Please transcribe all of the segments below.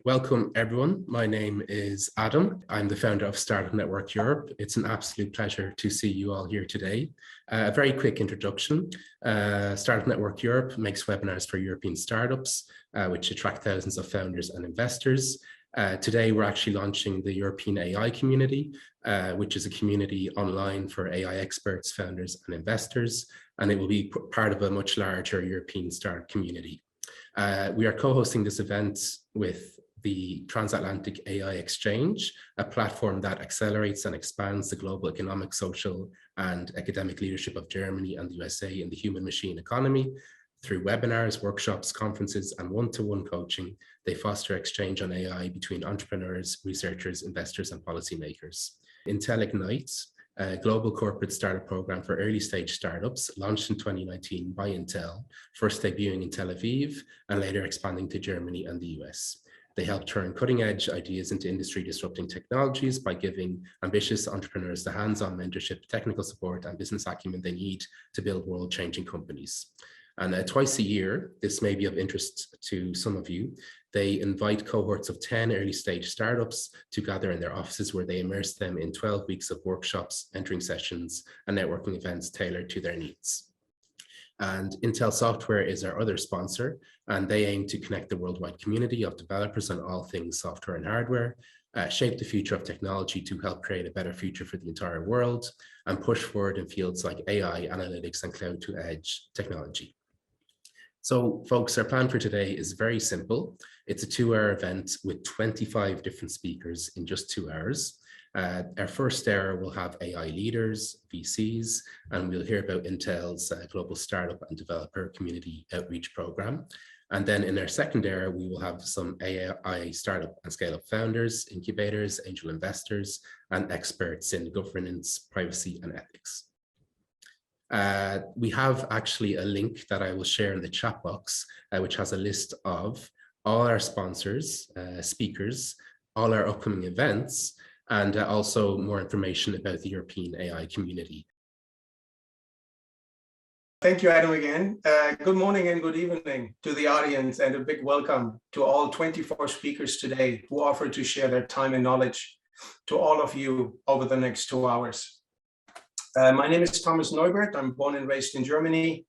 Welcome, everyone. My name is Adam. I'm the founder of Startup Network Europe. It's an absolute pleasure to see you all here today. A very quick introduction. Startup Network Europe makes webinars for European startups, which attract thousands of founders and investors. Today, we're actually launching the European AI community, which is a community online for AI experts, founders, and investors, and it will be part of a much larger European startup community. We are co-hosting this event with the Transatlantic AI Exchange, a platform that accelerates and expands the global economic, social, and academic leadership of Germany and the USA in the human-machine economy. Through webinars, workshops, conferences, and one-to-one coaching, they foster exchange on AI between entrepreneurs, researchers, investors, and policymakers. Intel Ignite, a global corporate startup program for early-stage startups, launched in 2019 by Intel, first debuting in Tel Aviv and later expanding to Germany and the US. They help turn cutting-edge ideas into industry-disrupting technologies by giving ambitious entrepreneurs the hands-on mentorship, technical support, and business acumen they need to build world-changing companies. And twice a year, this may be of interest to some of you, they invite cohorts of 10 early-stage startups to gather in their offices where they immerse them in 12 weeks of workshops, mentoring sessions, and networking events tailored to their needs. And Intel Software is our other sponsor, and they aim to connect the worldwide community of developers on all things software and hardware, shape the future of technology to help create a better future for the entire world, and push forward in fields like AI, analytics, and cloud-to-edge technology. So folks, our plan for today is very simple. It's a 2-hour event with 25 different speakers in just 2 hours. Our first hour will have AI leaders, VCs, and we'll hear about Intel's global startup and developer community outreach program. And then in our second hour, we will have some AI startup and scale-up founders, incubators, angel investors, and experts in governance, privacy, and ethics. We have actually a link that I will share in the chat box, which has a list of all our sponsors, speakers, all our upcoming events, and also more information about the European AI community. Thank you, Adam, again. Good morning and good evening to the audience, and a big welcome to all 24 speakers today who offer to share their time and knowledge to all of you over the next 2 hours. My name is Thomas Neubert. I'm born and raised in Germany,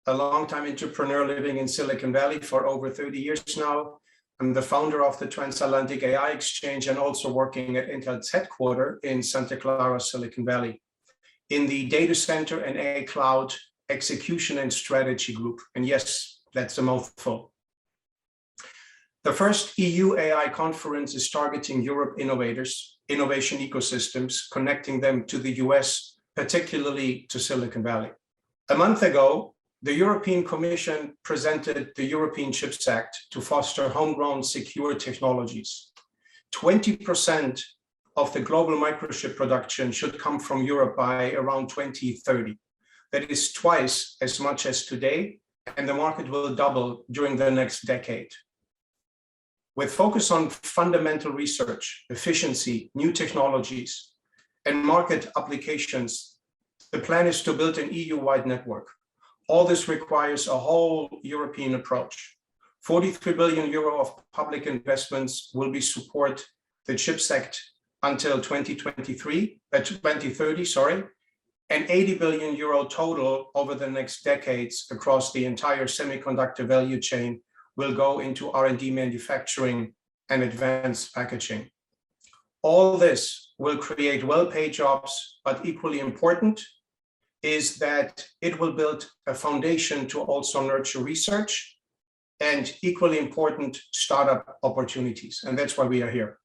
a longtime entrepreneur living in Silicon Valley for over 30 years now. I'm the founder of the Transatlantic AI Exchange and also working at Intel's headquarters in Santa Clara, Silicon Valley, in the data center and AI cloud execution and strategy group. And yes, that's a mouthful. The first EU AI conference is targeting Europe innovators, innovation ecosystems, connecting them to the US, particularly to Silicon Valley. A month ago, the European Commission presented the European Chips Act to foster homegrown secure technologies. 20% of the global microchip production should come from Europe by around 2030. That is twice as much as today, and the market will double during the next decade. With focus on fundamental research, efficiency, new technologies, and market applications, the plan is to build an EU-wide network. All this requires a whole European approach. 43 billion euro of public investments will be support the CHIPS Act until 2030, and 80 billion euro total over the next decades across the entire semiconductor value chain will go into R&D manufacturing and advanced packaging. All this will create well-paid jobs, but equally important is that it will build a foundation to also nurture research and, equally important, startup opportunities. And that's why we are here.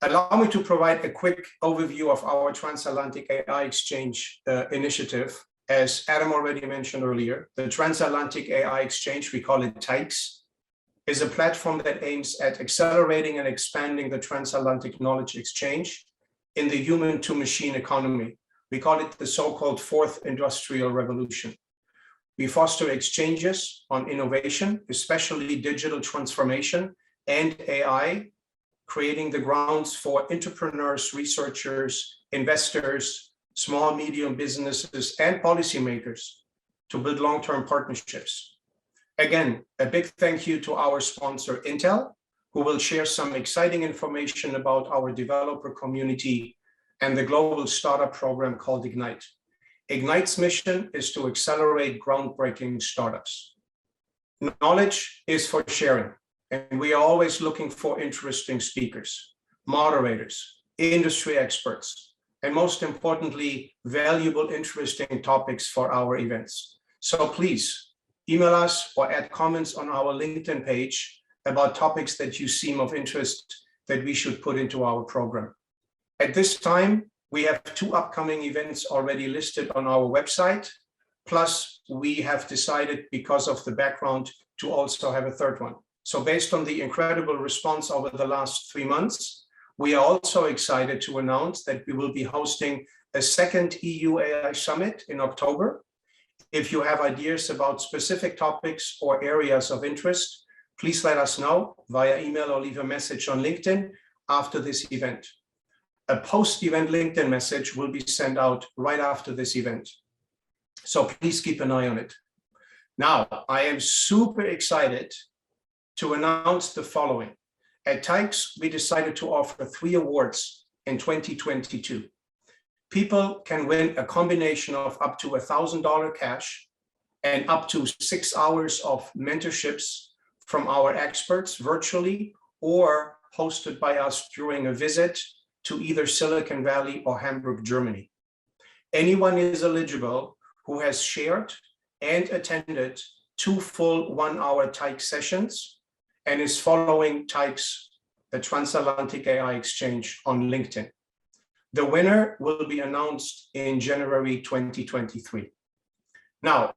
Allow me to provide a quick overview of our Transatlantic AI Exchange initiative. As Adam already mentioned earlier, the Transatlantic AI Exchange, we call it TAIX, is a platform that aims at accelerating and expanding the transatlantic knowledge exchange in the human-to-machine economy. We call it the so-called fourth industrial revolution. We foster exchanges on innovation, especially digital transformation and AI, creating the grounds for entrepreneurs, researchers, investors, small, medium businesses, and policymakers to build long-term partnerships. Again, a big thank you to our sponsor, Intel, who will share some exciting information about our developer community and the global startup program called Ignite. Ignite's mission is to accelerate groundbreaking startups. Knowledge is for sharing, and we are always looking for interesting speakers, moderators, industry experts, and most importantly, valuable, interesting topics for our events. So please email us or add comments on our LinkedIn page about topics that you seem of interest that we should put into our program. At this time, we have 2 upcoming events already listed on our website. Plus, we have decided, because of the background, to also have a 3rd one. So based on the incredible response over the last 3 months, we are also excited to announce that we will be hosting a 2nd EU AI Summit in October. If you have ideas about specific topics or areas of interest, please let us know via email or leave a message on LinkedIn after this event. A post-event LinkedIn message will be sent out right after this event. So please keep an eye on it. Now, I am super excited to announce the following. At TAIEX, we decided to offer 3 awards in 2022. People can win a combination of up to $1,000 cash and up to 6 hours of mentorships from our experts virtually or hosted by us during a visit to either Silicon Valley or Hamburg, Germany. Anyone is eligible who has shared and attended 2 full 1-hour TAIEX sessions and is following TAIEX, the Transatlantic AI Exchange, on LinkedIn. The winner will be announced in January 2023. Now,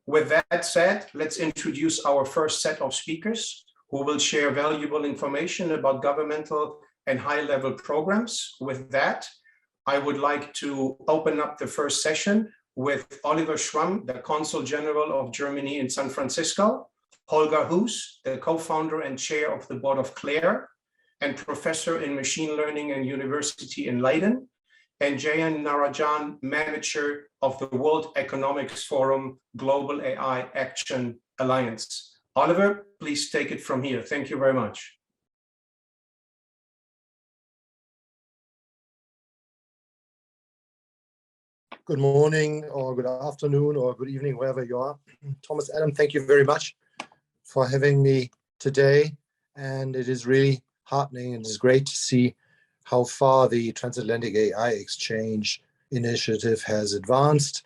with that said, let's introduce our first set of speakers who will share valuable information about governmental and high-level programs. With that, I would like to open up the first session with Oliver Schramm, the Consul General of Germany in San Francisco, Holger Hus, the co-founder and chair of the board of CLAIRE, and professor in machine learning and university in Leiden, and Jayan Narajan, manager of the World Economics Forum Global AI Action Alliance. Oliver, please take it from here. Thank you very much. Good morning, or good afternoon, or good evening, wherever you are. Thomas, Adam, thank you very much for having me today. And it is really heartening and it's great to see how far the Transatlantic AI Exchange initiative has advanced.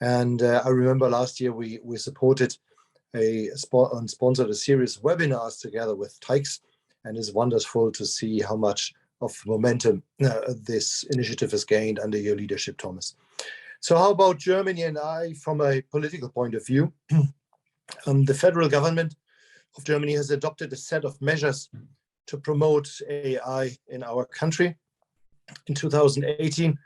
And I remember last year we supported and sponsored a series of webinars together with TAIEX, and it's wonderful to see how much of momentum this initiative has gained under your leadership, Thomas. So how about Germany and I from a political point of view? The federal government of Germany has adopted a set of measures to promote AI in our country. In 2018,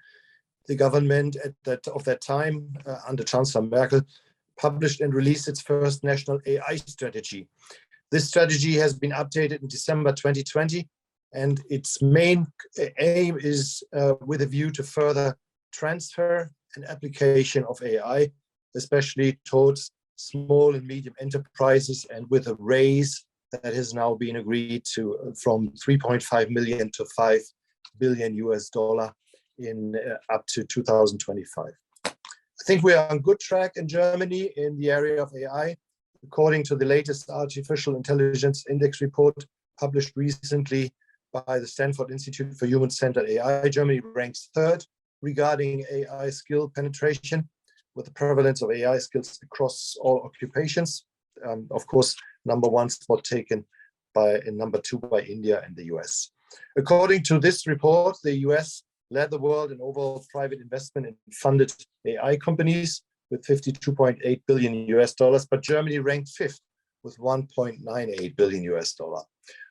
the government of that time, under Chancellor Merkel, published and released its first national AI strategy. This strategy has been updated in December 2020, and its main aim is with a view to further transfer and application of AI, especially towards small and medium enterprises, and with a raise that has now been agreed to from 3.5 million to $5 billion in up to 2025. I think we are on good track in Germany in the area of AI. According to the latest Artificial Intelligence Index report published recently by the Stanford Institute for Human-Centered AI, Germany ranks 3rd regarding AI skill penetration, with the prevalence of AI skills across all occupations. Of course, #1 spot taken and #2 by India and the US. According to this report, the US led the world in overall private investment in funded AI companies with $52.8 billion, but Germany ranked 5th with $1.98 billion.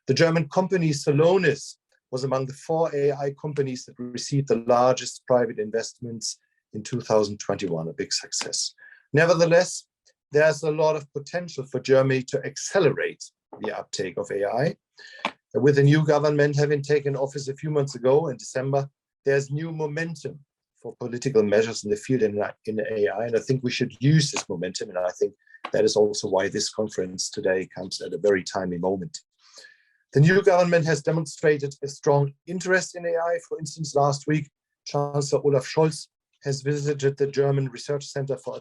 The German company Celonis was among the 4 AI companies that received the largest private investments in 2021, a big success. Nevertheless, there's a lot of potential for Germany to accelerate the uptake of AI. With the new government having taken office a few months ago in December, there's new momentum for political measures in the field in AI, and I think we should use this momentum, and I think that is also why this conference today comes at a very timely moment. The new government has demonstrated a strong interest in AI. For instance, last week, Chancellor Olaf Scholz has visited the German Research Center for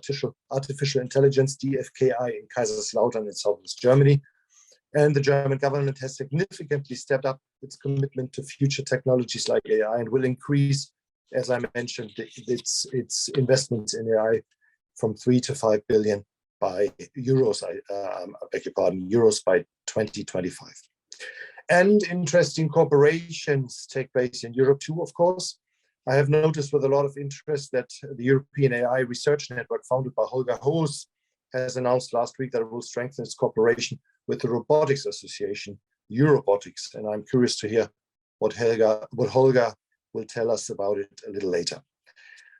Artificial Intelligence, DFKI, in Kaiserslautern in southwest Germany. And the German government has significantly stepped up its commitment to future technologies like AI and will increase, as I mentioned, its investments in AI from 3 to 5 billion by euros, I beg your pardon, euros by 2025. And interesting corporations take place in Europe too, of course. I have noticed with a lot of interest that the European AI Research Network, founded by Holger Hoos, has announced last week that it will strengthen its cooperation with the Robotics Association, Eurobotics, and I'm curious to hear what Holger will tell us about it a little later.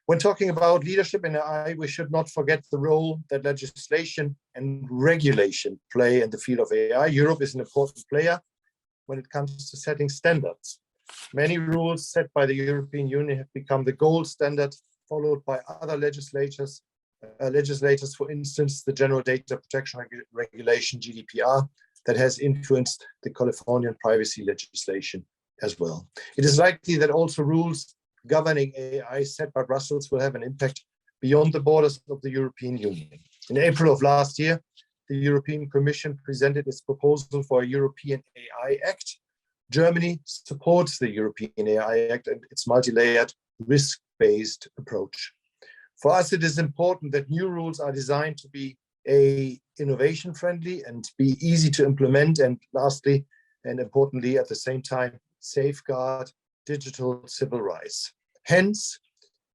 When talking about leadership in AI, we should not forget the role that legislation and regulation play in the field of AI. Europe is an important player when it comes to setting standards. Many rules set by the European Union have become the gold standard, followed by other legislators, for instance, the General Data Protection Regulation, GDPR, that has influenced the Californian privacy legislation as well. It is likely that also rules governing AI set by Brussels will have an impact beyond the borders of the European Union. In April of last year, the European Commission presented its proposal for a European AI Act. Germany supports the European AI Act and its multi-layered risk-based approach. For us, it is important that new rules are designed to be innovation-friendly and be easy to implement, and lastly, and importantly at the same time, safeguard digital civil rights. Hence,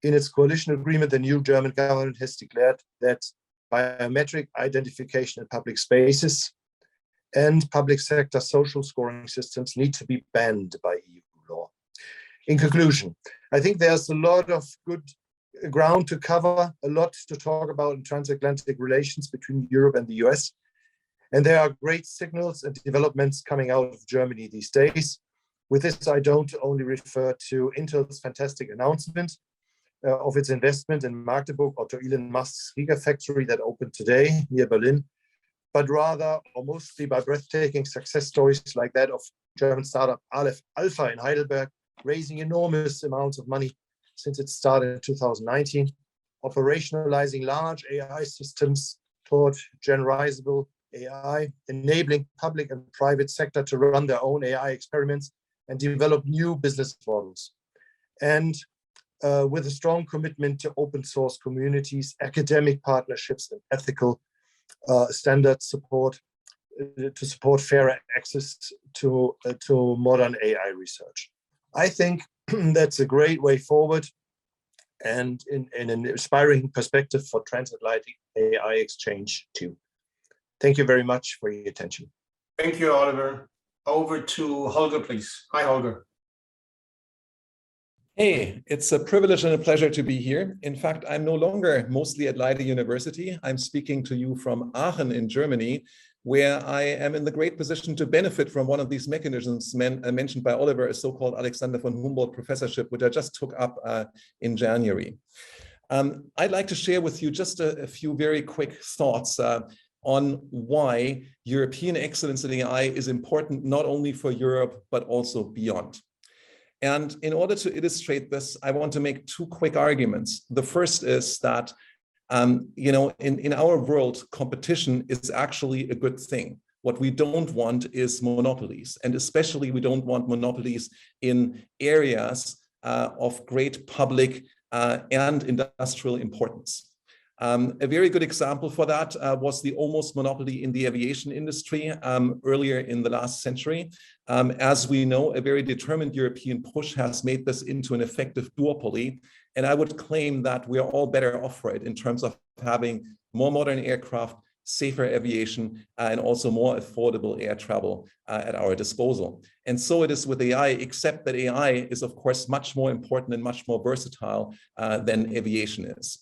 in its coalition agreement, the new German government has declared that biometric identification in public spaces and public sector social scoring systems need to be banned by EU law. In conclusion, I think there's a lot of good ground to cover, a lot to talk about in transatlantic relations between Europe and the US. And there are great signals and developments coming out of Germany these days. With this, I don't only refer to Intel's fantastic announcement of its investment in Magdeburg, or to Elon Musk's Gigafactory that opened today near Berlin, but rather, or mostly, by breathtaking success stories like that of German startup Aleph Alpha in Heidelberg, raising enormous amounts of money since it started in 2019, operationalizing large AI systems toward generalizable AI, enabling public and private sector to run their own AI experiments and develop new business models. And with a strong commitment to open source communities, academic partnerships, and ethical standard support to support fairer access to modern AI research. I think that's a great way forward and in an inspiring perspective for transatlantic AI exchange too. Thank you very much for your attention. Thank you, Oliver. Over to Holger, please. Hi, Holger. Hey, it's a privilege and a pleasure to be here. In fact, I'm no longer mostly at Leiden University. I'm speaking to you from Aachen in Germany, where I am in the great position to benefit from one of these mechanisms mentioned by Oliver, a so-called Alexander von Humboldt professorship, which I just took up in January. I'd like to share with you just a few very quick thoughts on why European excellence in AI is important, not only for Europe, but also beyond. And in order to illustrate this, I want to make two quick arguments. The first is that, in our world, competition is actually a good thing. What we don't want is monopolies, and especially we don't want monopolies in areas of great public and industrial importance. A very good example for that was the almost monopoly in the aviation industry earlier in the last century. As we know, a very determined European push has made this into an effective duopoly. And I would claim that we are all better off for it in terms of having more modern aircraft, safer aviation, and also more affordable air travel at our disposal. And so it is with AI, except that AI is, of course, much more important and much more versatile than aviation is.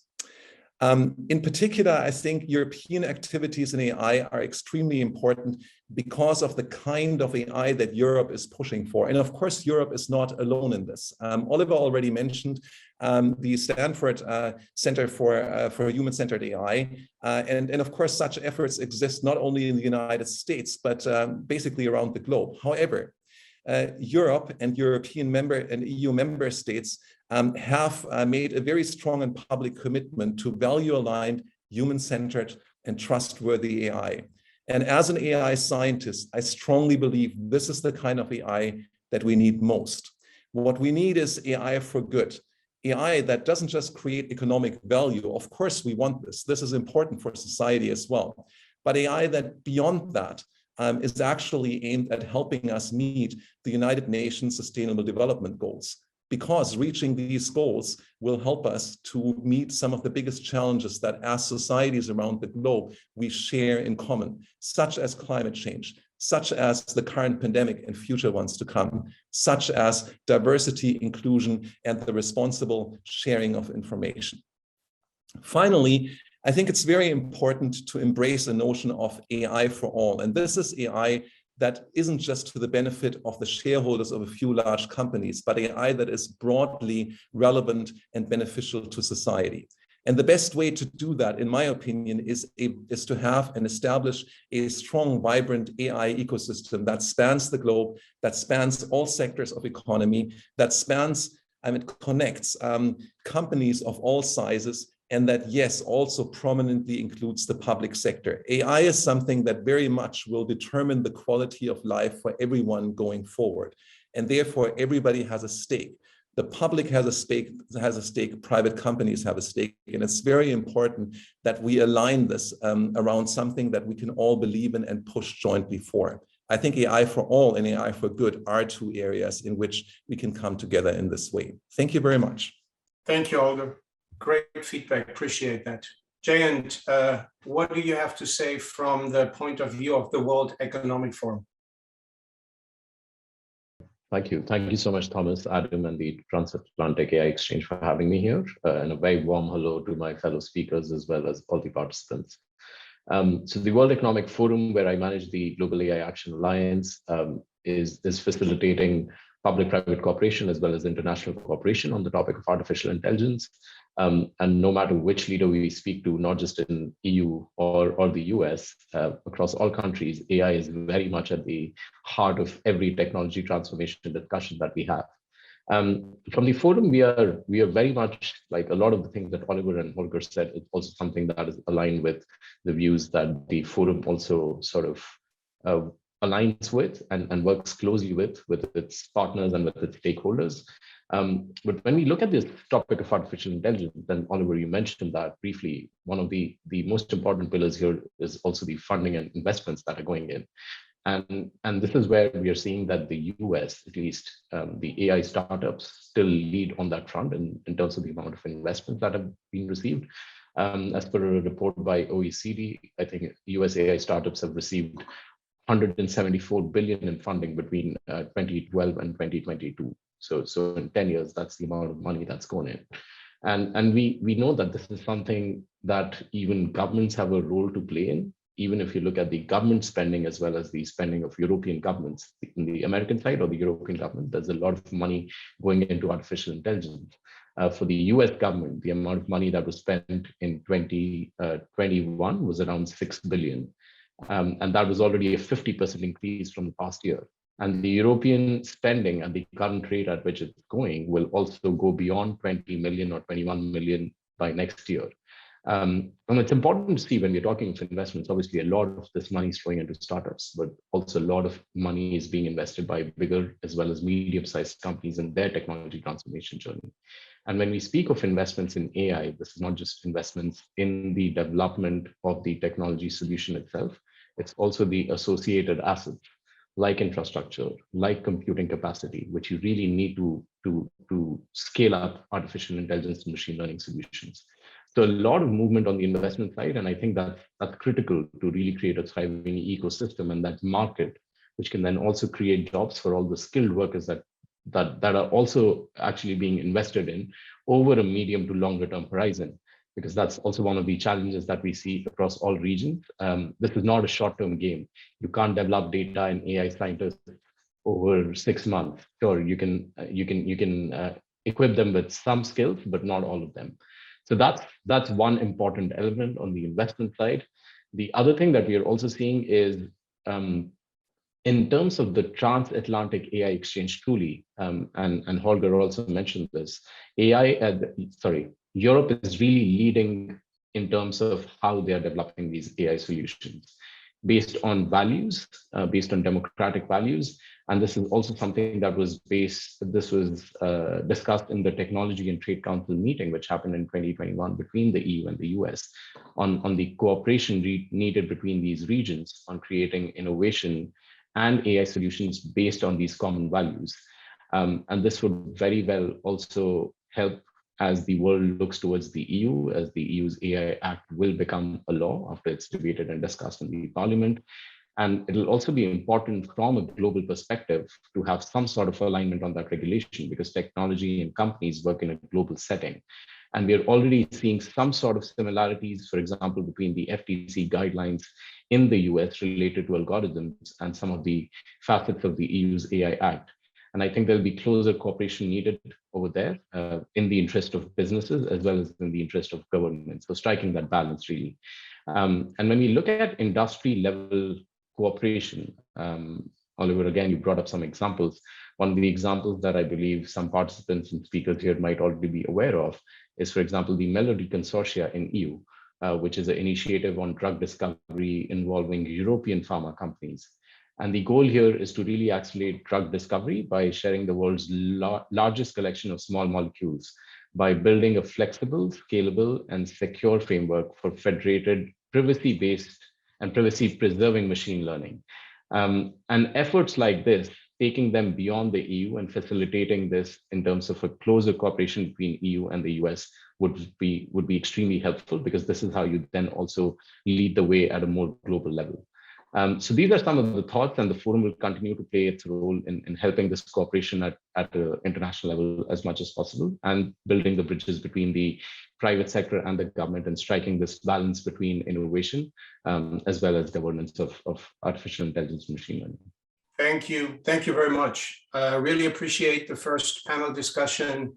In particular, I think European activities in AI are extremely important because of the kind of AI that Europe is pushing for. And of course, Europe is not alone in this. Oliver already mentioned the Stanford Center for Human-Centered AI. And of course, such efforts exist not only in the United States, but basically around the globe. However, Europe and European and EU member states have made a very strong and public commitment to value-aligned, human-centered, and trustworthy AI. And as an AI scientist, I strongly believe this is the kind of AI that we need most. What we need is AI for good. AI that doesn't just create economic value. Of course, we want this. This is important for society as well. But AI that beyond that is actually aimed at helping us meet the United Nations Sustainable Development Goals, because reaching these goals will help us to meet some of the biggest challenges that as societies around the globe we share in common, such as climate change, such as the current pandemic and future ones to come, such as diversity, inclusion, and the responsible sharing of information. Finally, I think it's very important to embrace the notion of AI for all. And this is AI that isn't just to the benefit of the shareholders of a few large companies, but AI that is broadly relevant and beneficial to society. And the best way to do that, in my opinion, is to have and establish a strong, vibrant AI ecosystem that spans the globe, that spans all sectors of economy, that spans and it connects companies of all sizes, and that, yes, also prominently includes the public sector. AI is something that very much will determine the quality of life for everyone going forward. And therefore, everybody has a stake. The public has a stake, private companies have a stake. And it's very important that we align this around something that we can all believe in and push jointly for. I think AI for all and AI for good are two areas in which we can come together in this way. Thank you very much. Thank you, Olga. Great feedback, appreciate that. Jayant, what do you have to say from the point of view of the World Economic Forum? Thank you. Thank you so much, Thomas, Adam, and the Transatlantic AI Exchange for having me here. And a very warm hello to my fellow speakers as well as all the participants. So the World Economic Forum, where I manage the Global AI Action Alliance, is facilitating public-private cooperation as well as international cooperation on the topic of artificial intelligence. And no matter which leader we speak to, not just in EU or the US, across all countries, AI is very much at the heart of every technology transformation discussion that we have. From the forum, we are very much like a lot of the things that Oliver and Holger said. It's also something that is aligned with the views that the forum also sort of aligns with and works closely with its partners and with its stakeholders. But when we look at this topic of artificial intelligence, then Oliver, you mentioned that briefly, one of the most important pillars here is also the funding and investments that are going in. And this is where we are seeing that the US, at least the AI startups, still lead on that front in terms of the amount of investments that have been received. As per a report by OECD, I think US AI startups have received 174 billion in funding between 2012 and 2022. So in 10 years, that's the amount of money that's gone in. And we know that this is something that even governments have a role to play in. Even if you look at the government spending as well as the spending of European governments, in the American side or the European government, there's a lot of money going into artificial intelligence. For the US government, the amount of money that was spent in 2021 was around 6 billion. And that was already a 50% increase from the past year. And the European spending at the current rate at which it's going will also go beyond 20 million or 21 million by next year. And it's important to see when we're talking of investments, obviously a lot of this money is flowing into startups, but also a lot of money is being invested by bigger as well as medium-sized companies in their technology transformation journey. And when we speak of investments in AI, this is not just investments in the development of the technology solution itself, it's also the associated assets like infrastructure, like computing capacity, which you really need to scale up artificial intelligence and machine learning solutions. So a lot of movement on the investment side, and I think that's critical to really create a thriving ecosystem and that market, which can then also create jobs for all the skilled workers that are also actually being invested in over a medium to longer term horizon. because that's also one of the challenges that we see across all regions. This is not a short-term game. You can't develop data and AI scientists over 6 months. Sure, you can equip them with some skills, but not all of them. So that's one important element on the investment side. The other thing that we are also seeing is in terms of the transatlantic AI exchange truly, and Holger also mentioned this, Europe is really leading in terms of how they are developing these AI solutions based on values, based on democratic values. And this is also something that was discussed in the Technology and Trade Council meeting, which happened in 2021 between the EU and the US on the cooperation needed between these regions on creating innovation and AI solutions based on these common values. And this would very well also help as the world looks towards the EU, as the EU's AI Act will become a law after it's debated and discussed in the Parliament. And it'll also be important from a global perspective to have some sort of alignment on that regulation, because technology and companies work in a global setting. And we're already seeing some sort of similarities, for example, between the FTC guidelines in the US related to algorithms and some of the facets of the EU's AI Act. And I think there'll be closer cooperation needed over there in the interest of businesses as well as in the interest of government. So striking that balance really. And when we look at industry level cooperation, Oliver, again, you brought up some examples. One of the examples that I believe some participants and speakers here might already be aware of is, for example, the Melody Consortia in EU, which is an initiative on drug discovery involving European pharma companies. And the goal here is to really accelerate drug discovery by sharing the world's largest collection of small molecules by building a flexible, scalable, and secure framework for federated, privacy-based, and privacy-preserving machine learning. And efforts like this, taking them beyond the EU and facilitating this in terms of a closer cooperation between EU and the US would be extremely helpful, because this is how you then also lead the way at a more global level. So these are some of the thoughts, and the forum will continue to play its role in helping this cooperation at the international level as much as possible, and building the bridges between the private sector and the government, and striking this balance between innovation as well as governance of artificial intelligence and machine learning. Thank you. Thank you very much. I really appreciate the first panel discussion.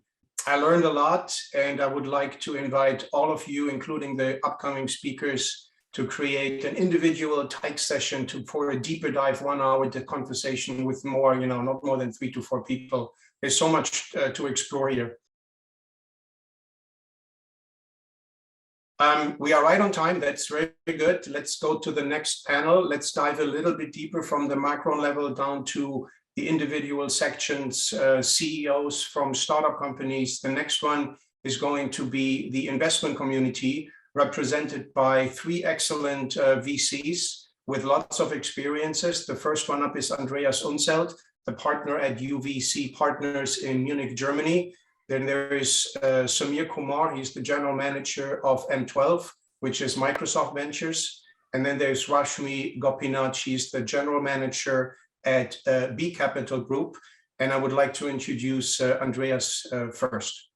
I learned a lot, and I would like to invite all of you, including the upcoming speakers, to create an individual tight session for a deeper dive 1 hour conversation with more, not more than 3 to 4 people. There's so much to explore here. We are right on time. That's very good. Let's go to the next panel. Let's dive a little bit deeper from the macro level down to the individual sections, CEOs from startup companies. The next one is going to be the investment community, represented by 3 excellent VCs with lots of experiences. The first one up is Andreas Unselt, the partner at UVC Partners in Munich, Germany. Then there is Samir Kumar. He's the general manager of M12, which is Microsoft Ventures. And then there's Rashmi Gopinath. She's the general manager at B Capital Group. And I would like to introduce Andreas first.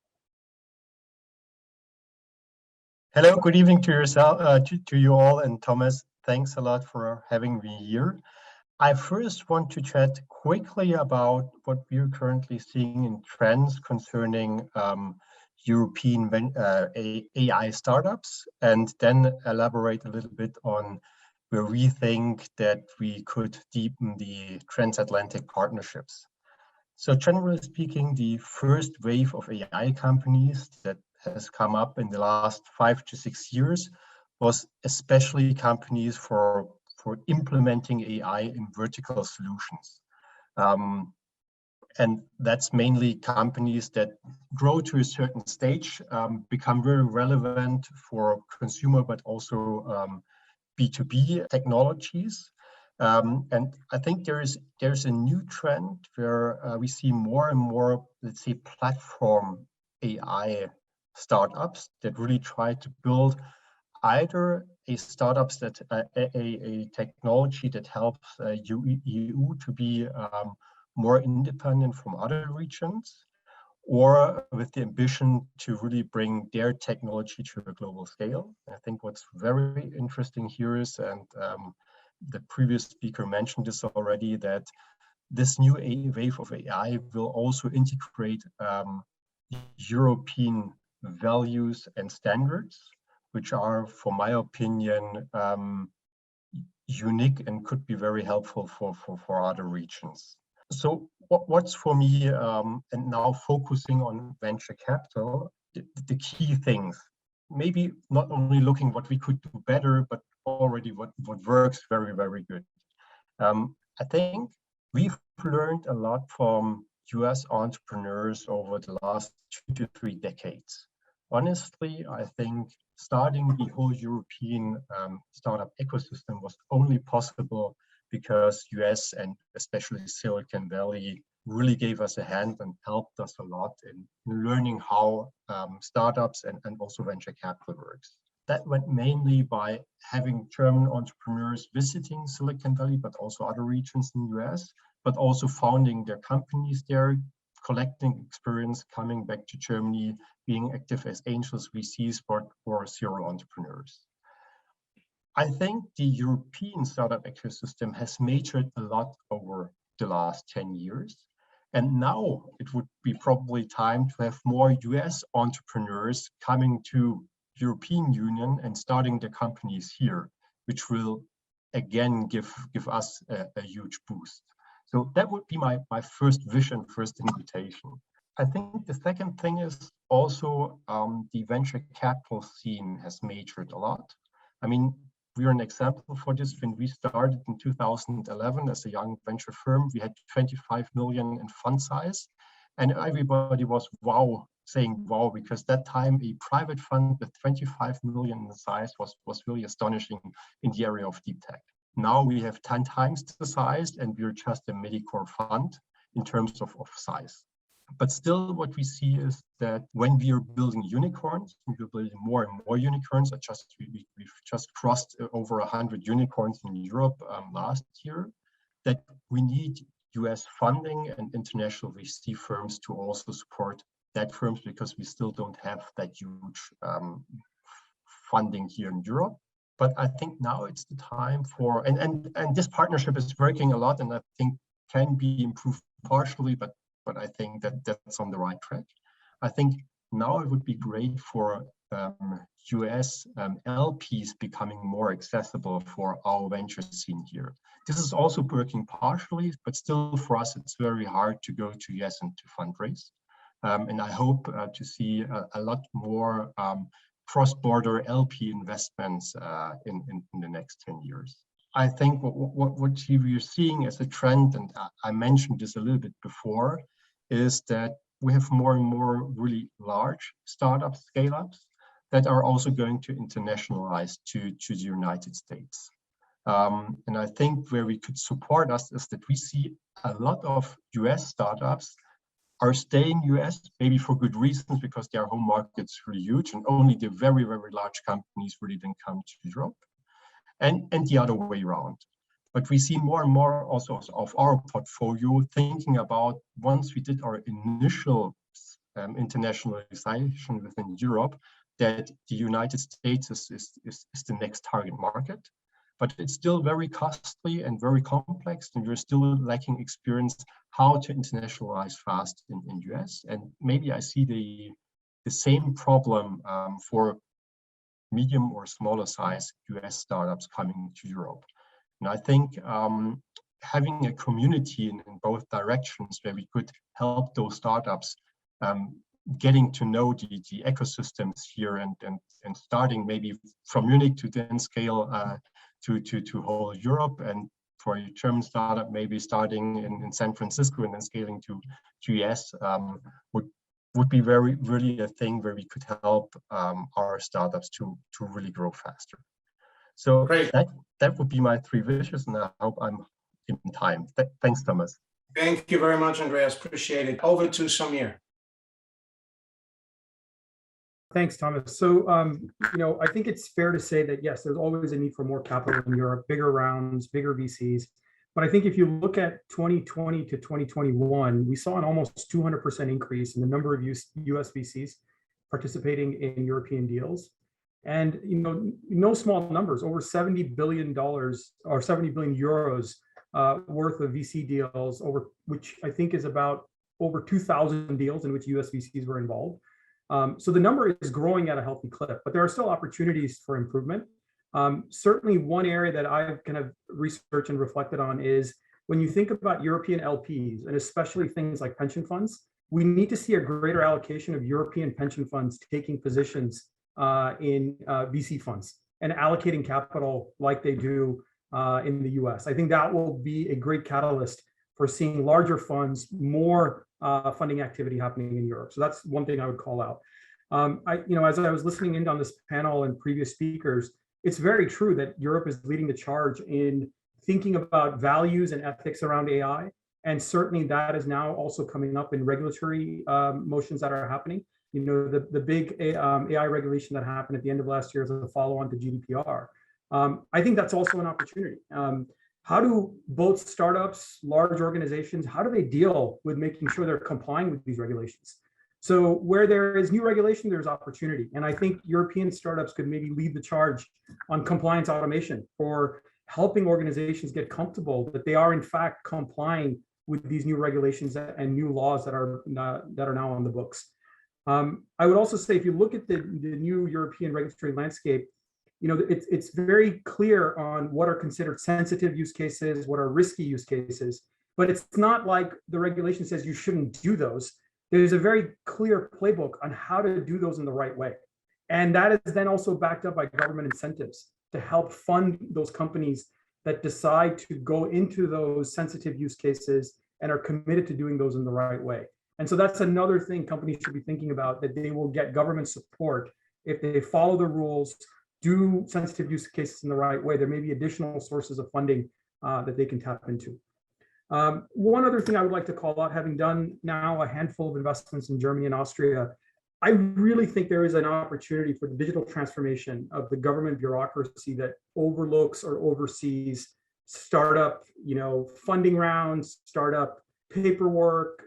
Hello, good evening to yourself, to you all, and Thomas. Thanks a lot for having me here. I first want to chat quickly about what we're currently seeing in trends concerning European AI startups, and then elaborate a little bit on where we think that we could deepen the transatlantic partnerships. So generally speaking, the first wave of AI companies that has come up in the last 5 to 6 years was especially companies for implementing AI in vertical solutions. And that's mainly companies that grow to a certain stage, become very relevant for consumer, but also B2B technologies. And I think there's a new trend where we see more and more, let's say, platform AI startups that really try to build either a startups that a technology that helps EU to be more independent from other regions, or with the ambition to really bring their technology to a global scale. I think what's very interesting here is, and the previous speaker mentioned this already, that this new wave of AI will also integrate European values and standards, which are, for my opinion, unique and could be very helpful for other regions. So what's for me, and now focusing on venture capital, the key things, maybe not only looking what we could do better, but already what works very, very good. I think we've learned a lot from US entrepreneurs over the last 2 to 3 decades. Honestly, I think starting the whole European startup ecosystem was only possible because US and especially Silicon Valley really gave us a hand and helped us a lot in learning how startups and also venture capital works. That went mainly by having German entrepreneurs visiting Silicon Valley, but also other regions in the US, but also founding their companies there, collecting experience, coming back to Germany, being active as angels, VCs, or serial entrepreneurs. I think the European startup ecosystem has matured a lot over the last 10 years. And now it would be probably time to have more US entrepreneurs coming to European Union and starting their companies here, which will again give us a huge boost. So that would be my first vision, first invitation. I think the second thing is also the venture capital scene has matured a lot. I mean, we're an example for this. When we started in 2011 as a young venture firm, we had 25 million in fund size, and everybody was saying wow, because that time a private fund with 25 million in size was really astonishing in the area of deep tech. Now we have 10 times the size, and we're just a mid-core fund in terms of size. But still, what we see is that when we are building unicorns, we're building more and more unicorns. We've just crossed over 100 unicorns in Europe last year, that we need US funding and international VC firms to also support that firms, because we still don't have that huge funding here in Europe. But I think now it's the time for, and this partnership is working a lot, and I think can be improved partially, but I think that's on the right track. I think now it would be great for US LPs becoming more accessible for our venture scene here. This is also working partially, but still for us, it's very hard to go to US and to fundraise. And I hope to see a lot more cross-border LP investments in the next 10 years. I think what we're seeing as a trend, and I mentioned this a little bit before, is that we have more and more really large startup scale-ups that are also going to internationalize to the United States. And I think where we could support us is that we see a lot of US startups are staying US, maybe for good reasons, because their home market's really huge, and only the very, very large companies really then come to Europe, and the other way around. But we see more and more also of our portfolio thinking about, once we did our initial internationalization within Europe, that the United States is the next target market. But it's still very costly and very complex, and we're still lacking experience how to internationalize fast in US. And maybe I see the same problem for medium or smaller size US startups coming to Europe. And I think having a community in both directions where we could help those startups getting to know the ecosystems here and starting maybe from Munich to then scale to whole Europe, and for a German startup maybe starting in San Francisco and then scaling to US would be really a thing where we could help our startups to really grow faster. So Great. that would be my 3 wishes, and I hope I'm in time. Thanks, Thomas. Thank you very much, Andreas. Appreciate it. Over to Samir. Thanks, Thomas. So, I think it's fair to say that, yes, there's always a need for more capital in Europe, bigger rounds, bigger VCs. But I think if you look at 2020 to 2021, we saw an almost 200% increase in the number of US VCs participating in European deals. And no small numbers, over $70 billion or 70 billion euros worth of VC deals, over which I think is about over 2,000 deals in which US VCs were involved. So the number is growing at a healthy clip, but there are still opportunities for improvement. Certainly one area that I've kind of researched and reflected on is when you think about European LPs, and especially things like pension funds, we need to see a greater allocation of European pension funds taking positions in VC funds and allocating capital like they do in the US. I think that will be a great catalyst for seeing larger funds, more funding activity happening in Europe. So that's one thing I would call out. As I was listening in on this panel and previous speakers, it's very true that Europe is leading the charge in thinking about values and ethics around AI. And certainly that is now also coming up in regulatory motions that are happening. The big AI regulation that happened at the end of last year as a follow-on to GDPR. I think that's also an opportunity. How do both startups, large organizations, how do they deal with making sure they're complying with these regulations? So where there is new regulation, there's opportunity. And I think European startups could maybe lead the charge on compliance automation for helping organizations get comfortable that they are in fact complying with these new regulations and new laws that are now on the books. I would also say, if you look at the new European regulatory landscape, it's very clear on what are considered sensitive use cases, what are risky use cases, but it's not like the regulation says you shouldn't do those. There's a very clear playbook on how to do those in the right way. And that is then also backed up by government incentives to help fund those companies that decide to go into those sensitive use cases and are committed to doing those in the right way. And so that's another thing companies should be thinking about, that they will get government support if they follow the rules, do sensitive use cases in the right way. There may be additional sources of funding that they can tap into. One other thing I would like to call out, having done now a handful of investments in Germany and Austria, I really think there is an opportunity for the digital transformation of the government bureaucracy that overlooks or oversees startup, funding rounds, startup paperwork,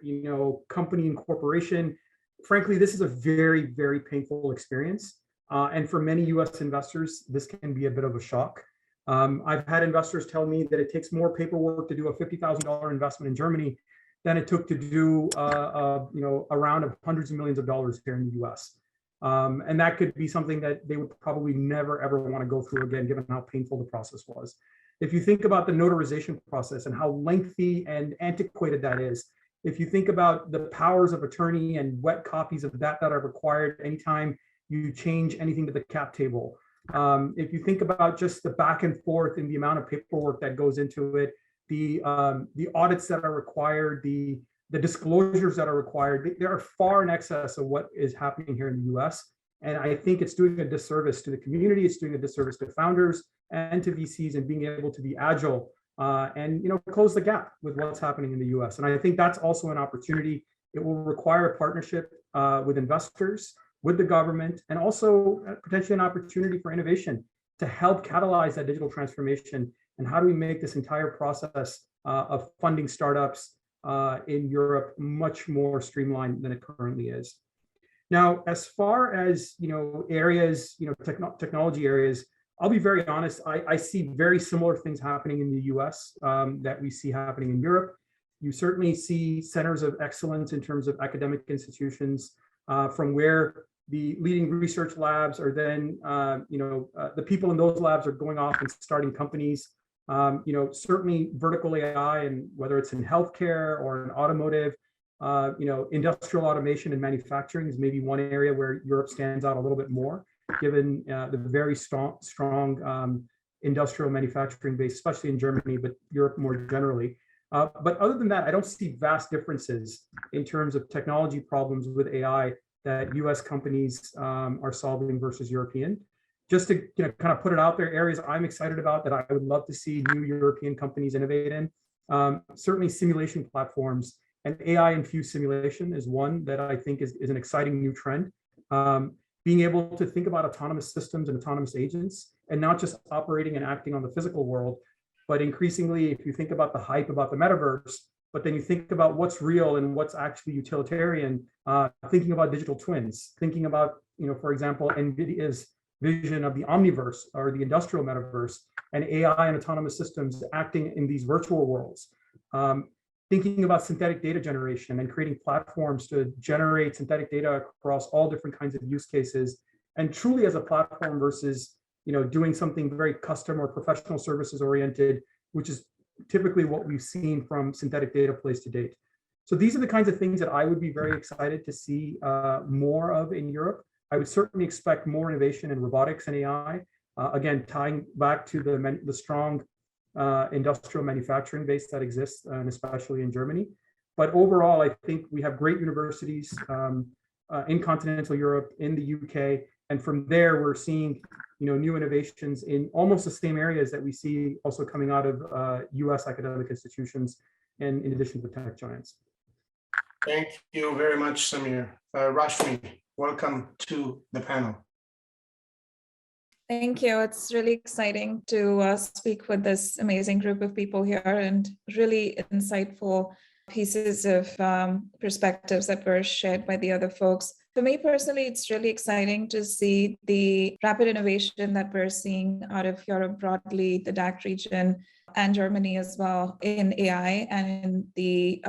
company incorporation. Frankly, this is a very, very painful experience. And for many US investors, this can be a bit of a shock. I've had investors tell me that it takes more paperwork to do a $50,000 investment in Germany than it took to do a round of hundreds of millions of dollars here in the US. And that could be something that they would probably never, ever want to go through again, given how painful the process was. If you think about the notarization process and how lengthy and antiquated that is, if you think about the powers of attorney and wet copies of that are required anytime you change anything to the cap table, if you think about just the back and forth and the amount of paperwork that goes into it, the audits that are required, the disclosures that are required, they are far in excess of what is happening here in the US. And I think it's doing a disservice to the community, it's doing a disservice to founders and to VCs, and being able to be agile and close the gap with what's happening in the US. And I think that's also an opportunity. It will require a partnership with investors, with the government, and also potentially an opportunity for innovation to help catalyze that digital transformation. And how do we make this entire process of funding startups in Europe much more streamlined than it currently is? Now, as far as areas, technology areas, I'll be very honest. I see very similar things happening in the US that we see happening in Europe. You certainly see centers of excellence in terms of academic institutions, from where the leading research labs are then, the people in those labs are going off and starting companies. Certainly vertical AI, and whether it's in healthcare or in automotive, industrial automation and manufacturing is maybe one area where Europe stands out a little bit more, given the very strong industrial manufacturing base, especially in Germany, but Europe more generally. But other than that, I don't see vast differences in terms of technology problems with AI that US companies are solving versus European. Just to kind of put it out there, areas I'm excited about that I would love to see new European companies innovate in. Certainly simulation platforms and AI-infused simulation is one that I think is an exciting new trend. Being able to think about autonomous systems and autonomous agents, and not just operating and acting on the physical world, But increasingly, if you think about the hype about the metaverse, but then you think about what's real and what's actually utilitarian, thinking about digital twins, thinking about, for example, NVIDIA's vision of the omniverse or the industrial metaverse, and AI and autonomous systems acting in these virtual worlds. Thinking about synthetic data generation and creating platforms to generate synthetic data across all different kinds of use cases, and truly as a platform versus doing something very custom or professional services oriented, which is typically what we've seen from synthetic data plays to date. So these are the kinds of things that I would be very excited to see more of in Europe. I would certainly expect more innovation in robotics and AI. Again, tying back to the strong industrial manufacturing base that exists, and especially in Germany. But overall, I think we have great universities in continental Europe, in the UK, and from there we're seeing new innovations in almost the same areas that we see also coming out of US academic institutions, and in addition to the tech giants. Thank you very much, Samir. Rashmi, welcome to the panel. Thank you. It's really exciting to speak with this amazing group of people here, and really insightful pieces of perspectives that were shared by the other folks. For me personally, it's really exciting to see the rapid innovation that we're seeing out of Europe broadly, the DACH region, and Germany as well in AI, and in the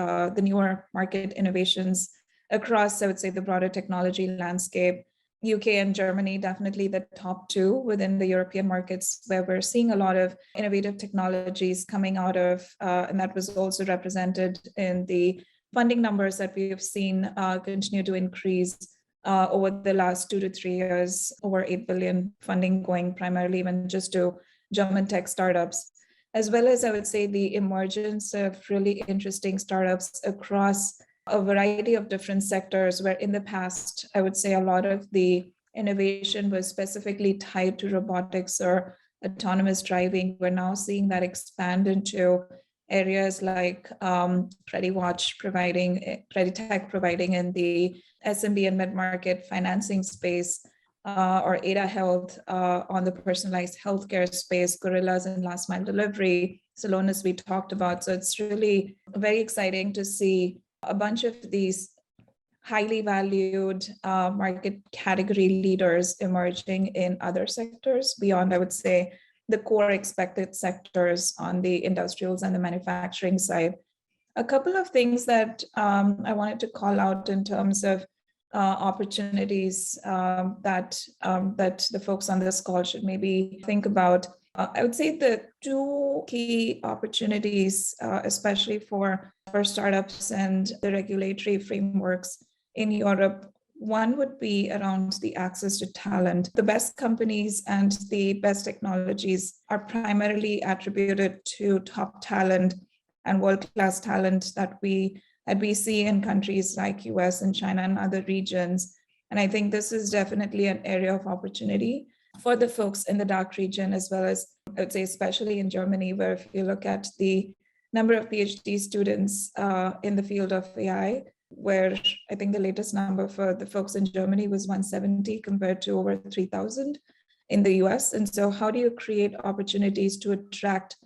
newer market innovations across, I would say, the broader technology landscape. UK and Germany, definitely the top two within the European markets, where we're seeing a lot of innovative technologies coming out of, and that was also represented in the funding numbers that we have seen continue to increase over the last 2 to 3 years, over 8 billion funding going primarily even just to German tech startups, as well as I would say the emergence of really interesting startups across a variety of different sectors, where in the past, I would say a lot of the innovation was specifically tied to robotics or autonomous driving. We're now seeing that expand into areas like CreditWatch providing, CreditTech providing in the SMB and mid-market financing space, or Ada Health on the personalized healthcare space, Gorillas in last mile delivery, Salonis we talked about. So it's really very exciting to see a bunch of these highly valued market category leaders emerging in other sectors beyond, I would say, the core expected sectors on the industrials and the manufacturing side. A couple of things that I wanted to call out in terms of opportunities that the folks on this call should maybe think about. I would say the two key opportunities, especially for startups and the regulatory frameworks in Europe, one would be around the access to talent. The best companies and the best technologies are primarily attributed to top talent and world-class talent that we see in countries like US and China and other regions. And I think this is definitely an area of opportunity for the folks in the DACH region, as well as, I would say, especially in Germany, where if you look at the number of PhD students in the field of AI, where I think the latest number for the folks in Germany was 170 compared to over 3,000 in the US. And so how do you create opportunities to attract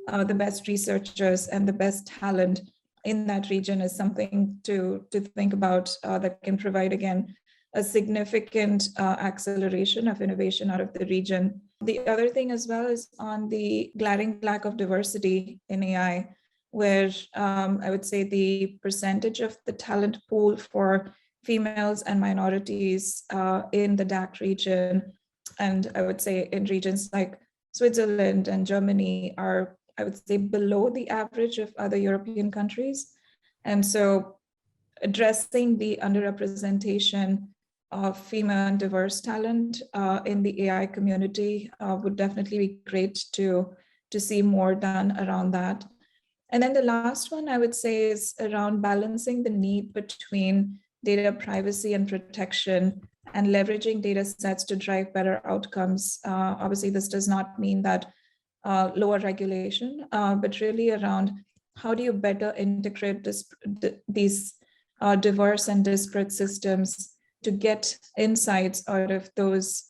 the best researchers and the best talent in that region is something to think about that can provide, again, a significant acceleration of innovation out of the region. The other thing as well is on the glaring lack of diversity in AI, where I would say the percentage of the talent pool for females and minorities in the DACH region, and I would say in regions like Switzerland and Germany, are, I would say, below the average of other European countries. And so addressing the underrepresentation of female and diverse talent in the AI community would definitely be great to see more done around that. And then the last one I would say is around balancing the need between data privacy and protection and leveraging data sets to drive better outcomes. Obviously, this does not mean that lower regulation, but really around how do you better integrate these diverse and disparate systems to get insights out of those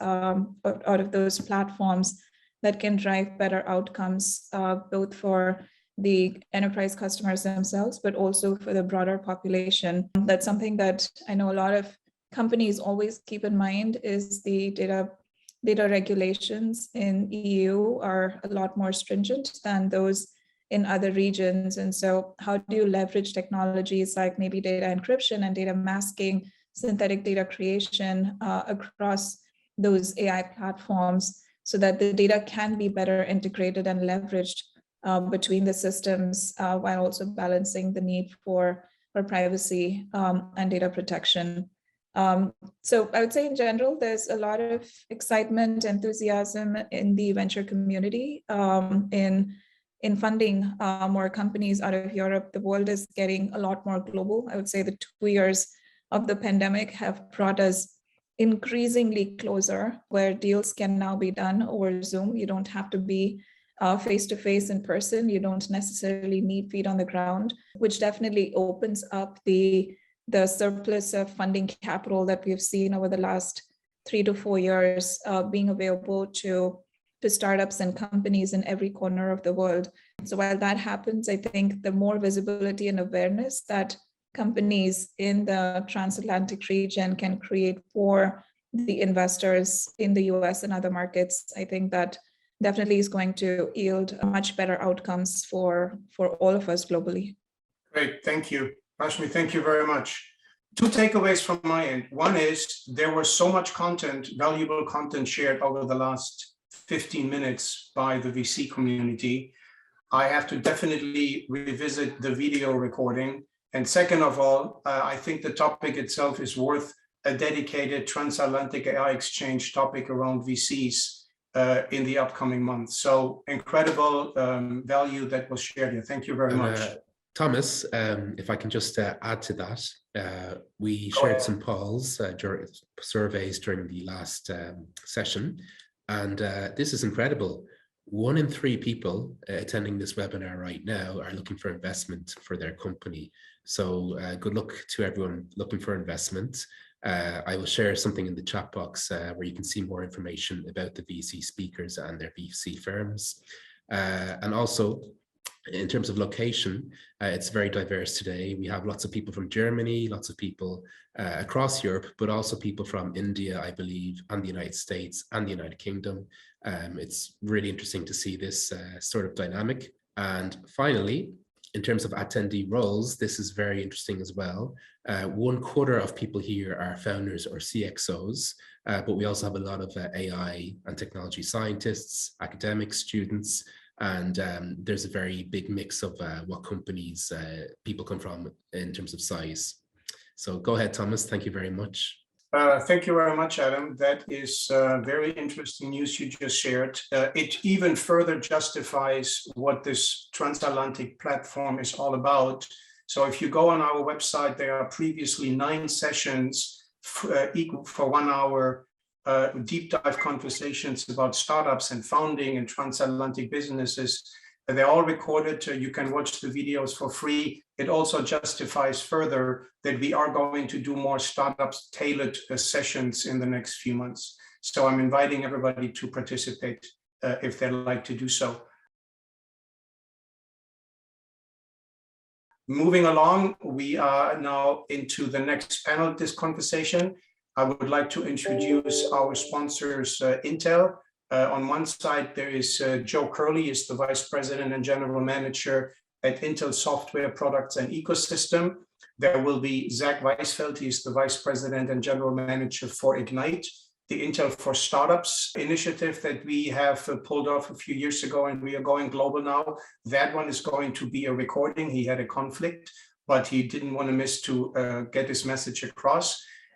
platforms that can drive better outcomes, both for the enterprise customers themselves, but also for the broader population. That's something that I know a lot of companies always keep in mind is the data regulations in EU are a lot more stringent than those in other regions. And so how do you leverage technologies like maybe data encryption and data masking, synthetic data creation across those AI platforms so that the data can be better integrated and leveraged between the systems while also balancing the need for privacy and data protection. So I would say in general, there's a lot of excitement, enthusiasm in the venture community in funding more companies out of Europe. The world is getting a lot more global. I would say the 2 years of the pandemic have brought us increasingly closer, where deals can now be done over Zoom. You don't have to be face-to-face in person. You don't necessarily need feet on the ground, which definitely opens up the surplus of funding capital that we've seen over the last 3 to 4 years being available to startups and companies in every corner of the world. So while that happens, I think the more visibility and awareness that companies in the transatlantic region can create for the investors in the US and other markets, I think that definitely is going to yield much better outcomes for all of us globally. Great, thank you. Rashmi, thank you very much. 2 takeaways from my end. One is there was so much content, valuable content shared over the last 15 minutes by the VC community. I have to definitely revisit the video recording. And second of all, I think the topic itself is worth a dedicated transatlantic AI exchange topic around VCs in the upcoming months. So incredible value that was shared here. Thank you very much. Thomas, if I can just add to that, we shared some polls during surveys during the last session, and this is incredible. 1 in 3 people attending this webinar right now are looking for investment for their company. So good luck to everyone looking for investment. I will share something in the chat box where you can see more information about the VC speakers and their VC firms. And also, in terms of location, it's very diverse today. We have lots of people from Germany, lots of people across Europe, but also people from India, I believe, and the United States and the United Kingdom. It's really interesting to see this sort of dynamic. And finally, in terms of attendee roles, this is very interesting as well. 1/4 of people here are founders or CXOs, but we also have a lot of AI and technology scientists, academics, students, and there's a very big mix of what companies people come from in terms of size. So go ahead, Thomas. Thank you very much. Thank you very much, Adam. That is very interesting news you just shared. It even further justifies what this transatlantic platform is all about. So if you go on our website, there are previously 9 sessions equal for 1 hour deep dive conversations about startups and founding and transatlantic businesses. They're all recorded. You can watch the videos for free. It also justifies further that we are going to do more startups tailored sessions in the next few months. So I'm inviting everybody to participate if they'd like to do so. Moving along, we are now into the next panel of this conversation. I would like to introduce our sponsors, Intel. On one side, there is Joe Curley, is the Vice President and General Manager at Intel Software Products and Ecosystem. There will be Zach Weisfeld, he is the Vice President and General Manager for Ignite, the Intel for Startups initiative that we have pulled off a few years ago, and we are going global now. That one is going to be a recording. He had a conflict, but he didn't want to miss to get his message across.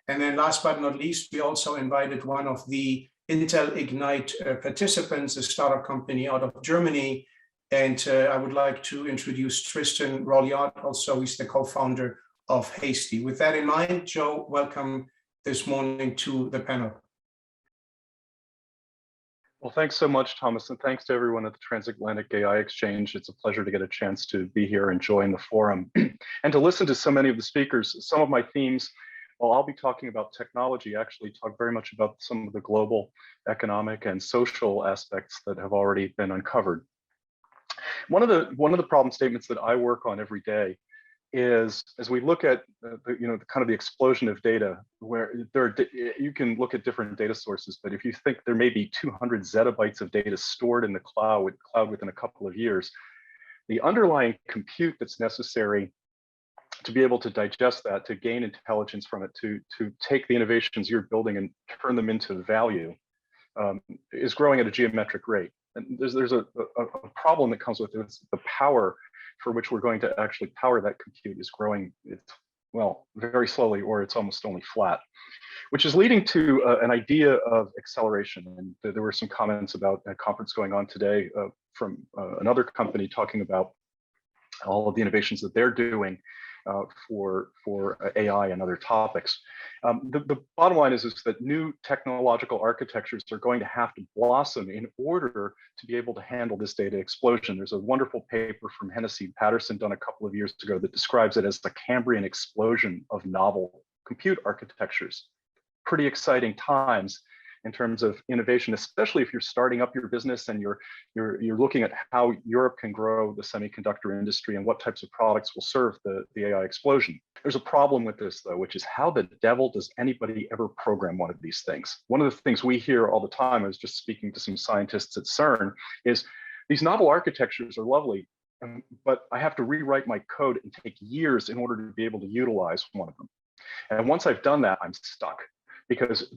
And then last but not least, we also invited one of the Intel Ignite participants, a startup company out of Germany. And I would like to introduce Tristan Rolliard. Also, he's the co-founder of Hasty. With that in mind, Joe, welcome this morning to the panel. Well, thanks so much, Thomas, and thanks to everyone at the Transatlantic AI Exchange. It's a pleasure to get a chance to be here and join the forum and to listen to so many of the speakers. Some of my themes while I'll be talking about technology, actually talk very much about some of the global economic and social aspects that have already been uncovered. One of the problem statements that I work on every day is, as we look at kind of the explosion of data, where you can look at different data sources, but if you think there may be 200 zettabytes of data stored in the cloud within a couple of years, the underlying compute that's necessary to be able to digest that, to gain intelligence from it, to take the innovations you're building and turn them into value, is growing at a geometric rate. And there's a problem that comes with it. It's the power for which we're going to actually power that compute is growing, well, very slowly, or it's almost only flat, which is leading to an idea of acceleration. And there were some comments about a conference going on today from another company talking about all of the innovations that they're doing for AI and other topics. The bottom line is that new technological architectures are going to have to blossom in order to be able to handle this data explosion. There's a wonderful paper from Hennessy Patterson done a couple of years ago that describes it as the Cambrian explosion of novel compute architectures. Pretty exciting times in terms of innovation, especially if you're starting up your business and you're looking at how Europe can grow the semiconductor industry and what types of products will serve the AI explosion. There's a problem with this, though, which is how the devil does anybody ever program one of these things? One of the things we hear all the time, I was just speaking to some scientists at CERN, is these novel architectures are lovely, but I have to rewrite my code and take years in order to be able to utilize one of them. And once I've done that, I'm stuck, because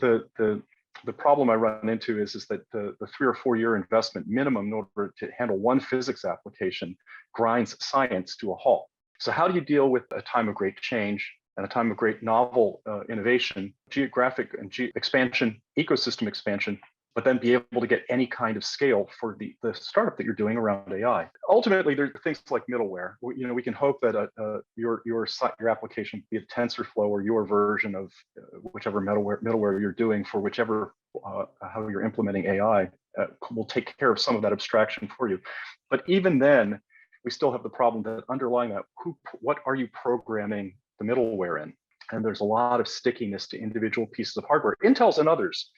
the problem I run into is that the 3 or 4 year investment minimum in order to handle one physics application grinds science to a halt. So how do you deal with a time of great change and a time of great novel innovation, geographic and expansion, ecosystem expansion, but then be able to get any kind of scale for the startup that you're doing around AI? Ultimately, there's things like middleware. We can hope that your application, be it TensorFlow or your version of whichever middleware you're doing for whichever how you're implementing AI, will take care of some of that abstraction for you. But even then, we still have the problem that underlying that, what are you programming the middleware in? And there's a lot of stickiness to individual pieces of hardware, Intel's and others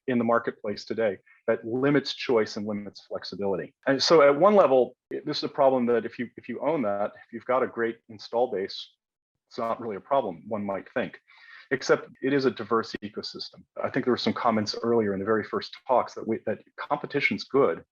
in the marketplace today, that limits choice and limits flexibility. And so at one level, this is a problem that if you own that, if you've got a great install base, it's not really a problem, one might think, except it is a diverse ecosystem. I think there were some comments earlier in the very first talks that competition's good,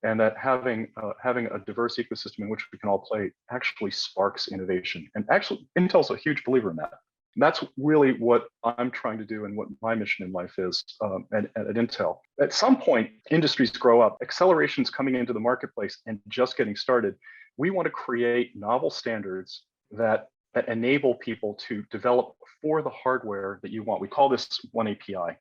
and that having a diverse ecosystem in which we can all play actually sparks innovation. And actually, Intel's a huge believer in that. That's really what I'm trying to do and what my mission in life is at Intel. At some point, industries grow up, acceleration's coming into the marketplace and just getting started. We want to create novel standards that enable people to develop for the hardware that you want. We call this One API.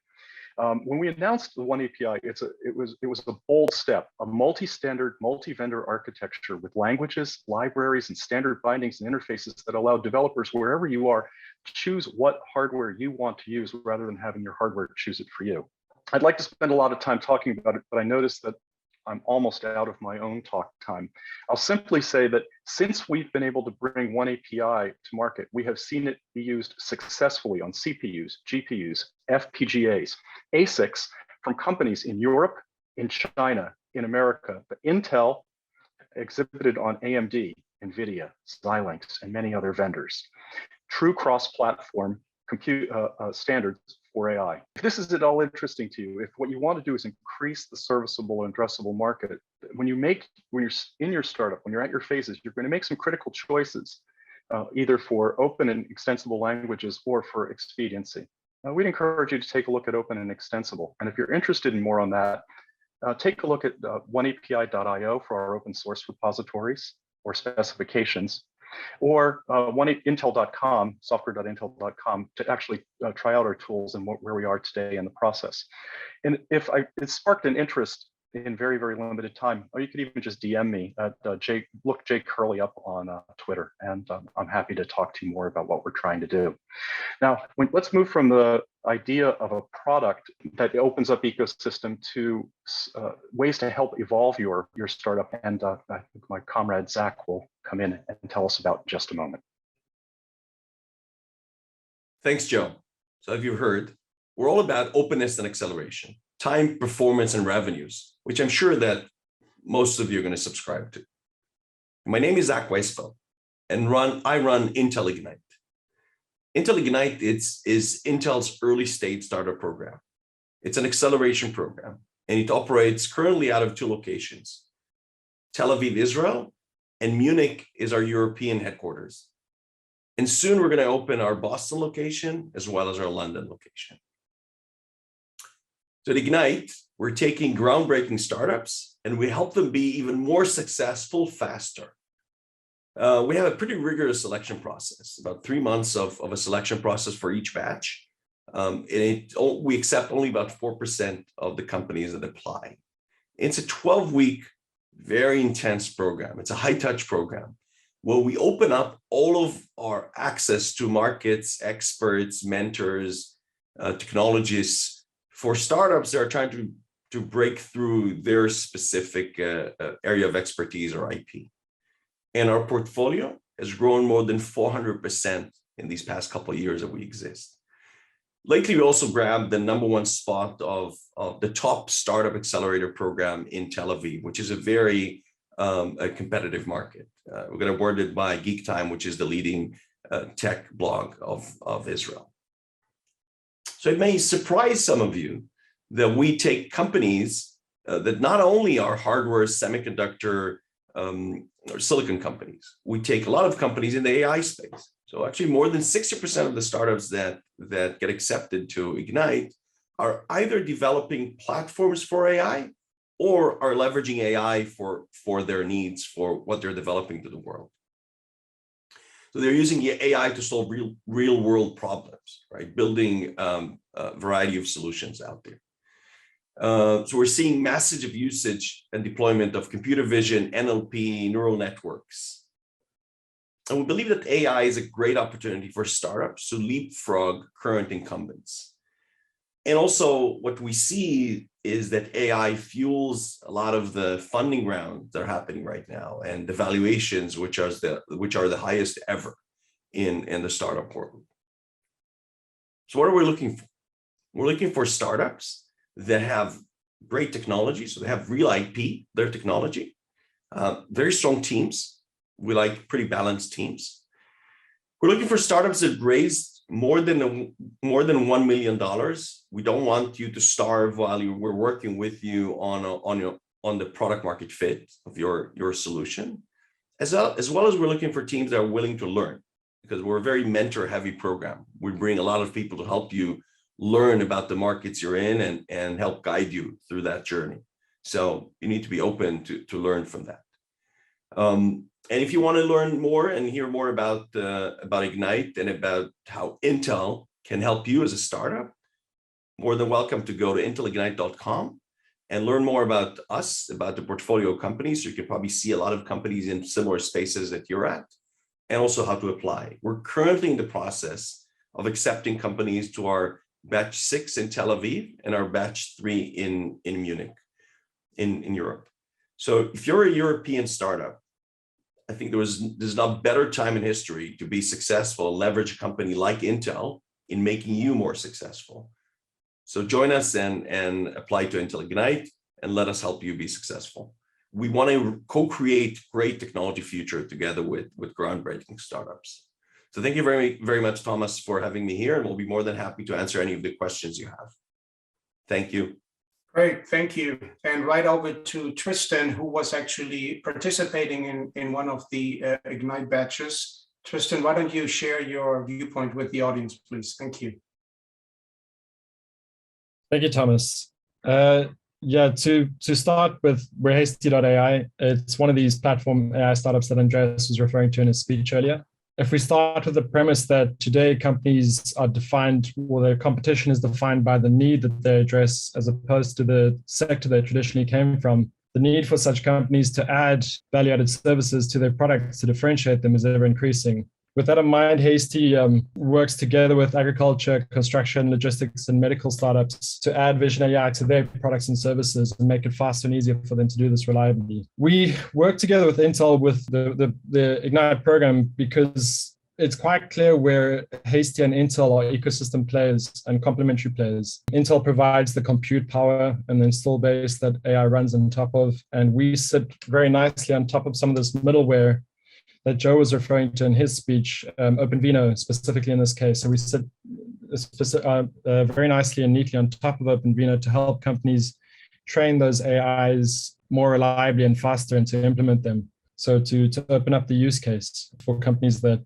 When we announced the One API, it was a bold step, a multi-standard, multi-vendor architecture with languages, libraries, and standard bindings and interfaces that allow developers wherever you are to choose what hardware you want to use rather than having your hardware choose it for you. I'd like to spend a lot of time talking about it, but I noticed that I'm almost out of my own talk time. I'll simply say that since we've been able to bring One API to market, we have seen it be used successfully on CPUs, GPUs, FPGAs, ASICs from companies in Europe, in China, in America, but Intel exhibited on AMD, NVIDIA, Xilinx, and many other vendors. True cross-platform compute standards for AI. If this is at all interesting to you, if what you want to do is increase the serviceable and addressable market, when you're in your startup, when you're at your phases, you're going to make some critical choices, either for open and extensible languages or for expediency. We'd encourage you to take a look at open and extensible. And if you're interested in more on that, take a look at oneapi.io for our open source repositories or specifications, or Intel.com, software.intel.com, to actually try out our tools and where we are today in the process. And if it sparked an interest in very, very limited time, or you could even just DM me at look Jay Curley up on Twitter, and I'm happy to talk to you more about what we're trying to do. Now, let's move from the idea of a product that opens up ecosystem to ways to help evolve your startup. And I think my comrade Zach will come in and tell us about in just a moment. Thanks, Joe. So if you've heard, we're all about openness and acceleration, time, performance, and revenues, which I'm sure that most of you are going to subscribe to. My name is Zach Weisfeld, and I run Intel Ignite. Intel Ignite is Intel's early stage startup program. It's an acceleration program, and it operates currently out of 2 locations. Tel Aviv, Israel, and Munich is our European headquarters. And soon we're going to open our Boston location as well as our London location. So at Ignite, we're taking groundbreaking startups and we help them be even more successful faster. We have a pretty rigorous selection process, about 3 months of a selection process for each batch. We accept only about 4% of the companies that apply. It's a 12-week, very intense program. It's a high-touch program where we open up all of our access to markets, experts, mentors, technologists for startups that are trying to break through their specific area of expertise or IP. And our portfolio has grown more than 400% in these past couple of years that we exist. Lately, we also grabbed the #1 spot of the top startup accelerator program in Tel Aviv, which is a very a competitive market. We got awarded by Geek Time, which is the leading tech blog of Israel. So it may surprise some of you that we take companies that not only are hardware, semiconductor, or silicon companies, we take a lot of companies in the AI space. So actually more than 60% of the startups that get accepted to Ignite are either developing platforms for AI or are leveraging AI for their needs, for what they're developing to the world. So they're using AI to solve real world problems, right? Building a variety of solutions out there. So we're seeing massive usage and deployment of computer vision, NLP, neural networks. And we believe that AI is a great opportunity for startups to leapfrog current incumbents. And also what we see is that AI fuels a lot of the funding rounds that are happening right now and the valuations, which are the highest ever in the startup world. So what are we looking for? We're looking for startups that have great technology. So they have real IP, their technology, very strong teams. We like pretty balanced teams. We're looking for startups that raised more than $1 million. We don't want you to starve while we're working with you on the product market fit of your solution. As well as we're looking for teams that are willing to learn, because we're a very mentor heavy program. We bring a lot of people to help you learn about the markets you're in and help guide you through that journey. So you need to be open to learn from that. And if you want to learn more and hear more about Ignite and about how Intel can help you as a startup, more than welcome to go to intelignite.com and learn more about us, about the portfolio companies. So you can probably see a lot of companies in similar spaces that you're at, and also how to apply. We're currently in the process of accepting companies to our batch 6 in Tel Aviv and our batch 3 in Munich, in Europe. So if you're a European startup, I think there's not a better time in history to be successful, leverage a company like Intel in making you more successful. So join us and apply to Intel Ignite and let us help you be successful. We want to co-create great technology future together with groundbreaking startups. So thank you very, very much, Thomas, for having me here, and we'll be more than happy to answer any of the questions you have. Thank you. Great, thank you. And right over to Tristan, who was actually participating in one of the Ignite batches. Tristan, why don't you share your viewpoint with the audience, please? Thank you. Thank you, Thomas. Yeah, to start with, we're Hasty.ai. It's one of these platform AI startups that Andreas was referring to in his speech earlier. If we start with the premise that today companies are defined, or their competition is defined by the need that they address as opposed to the sector they traditionally came from, the need for such companies to add value-added services to their products to differentiate them is ever increasing. With that in mind, Hasty works together with agriculture, construction, logistics, and medical startups to add vision AI to their products and services and make it faster and easier for them to do this reliably. We work together with Intel with the Ignite program because it's quite clear where Hasty and Intel are ecosystem players and complementary players. Intel provides the compute power and the install base that AI runs on top of, and we sit very nicely on top of some of this middleware that Joe was referring to in his speech, OpenVINO specifically in this case. So we sit very nicely and neatly on top of OpenVINO to help companies train those AIs more reliably and faster and to implement them. So to open up the use case for companies that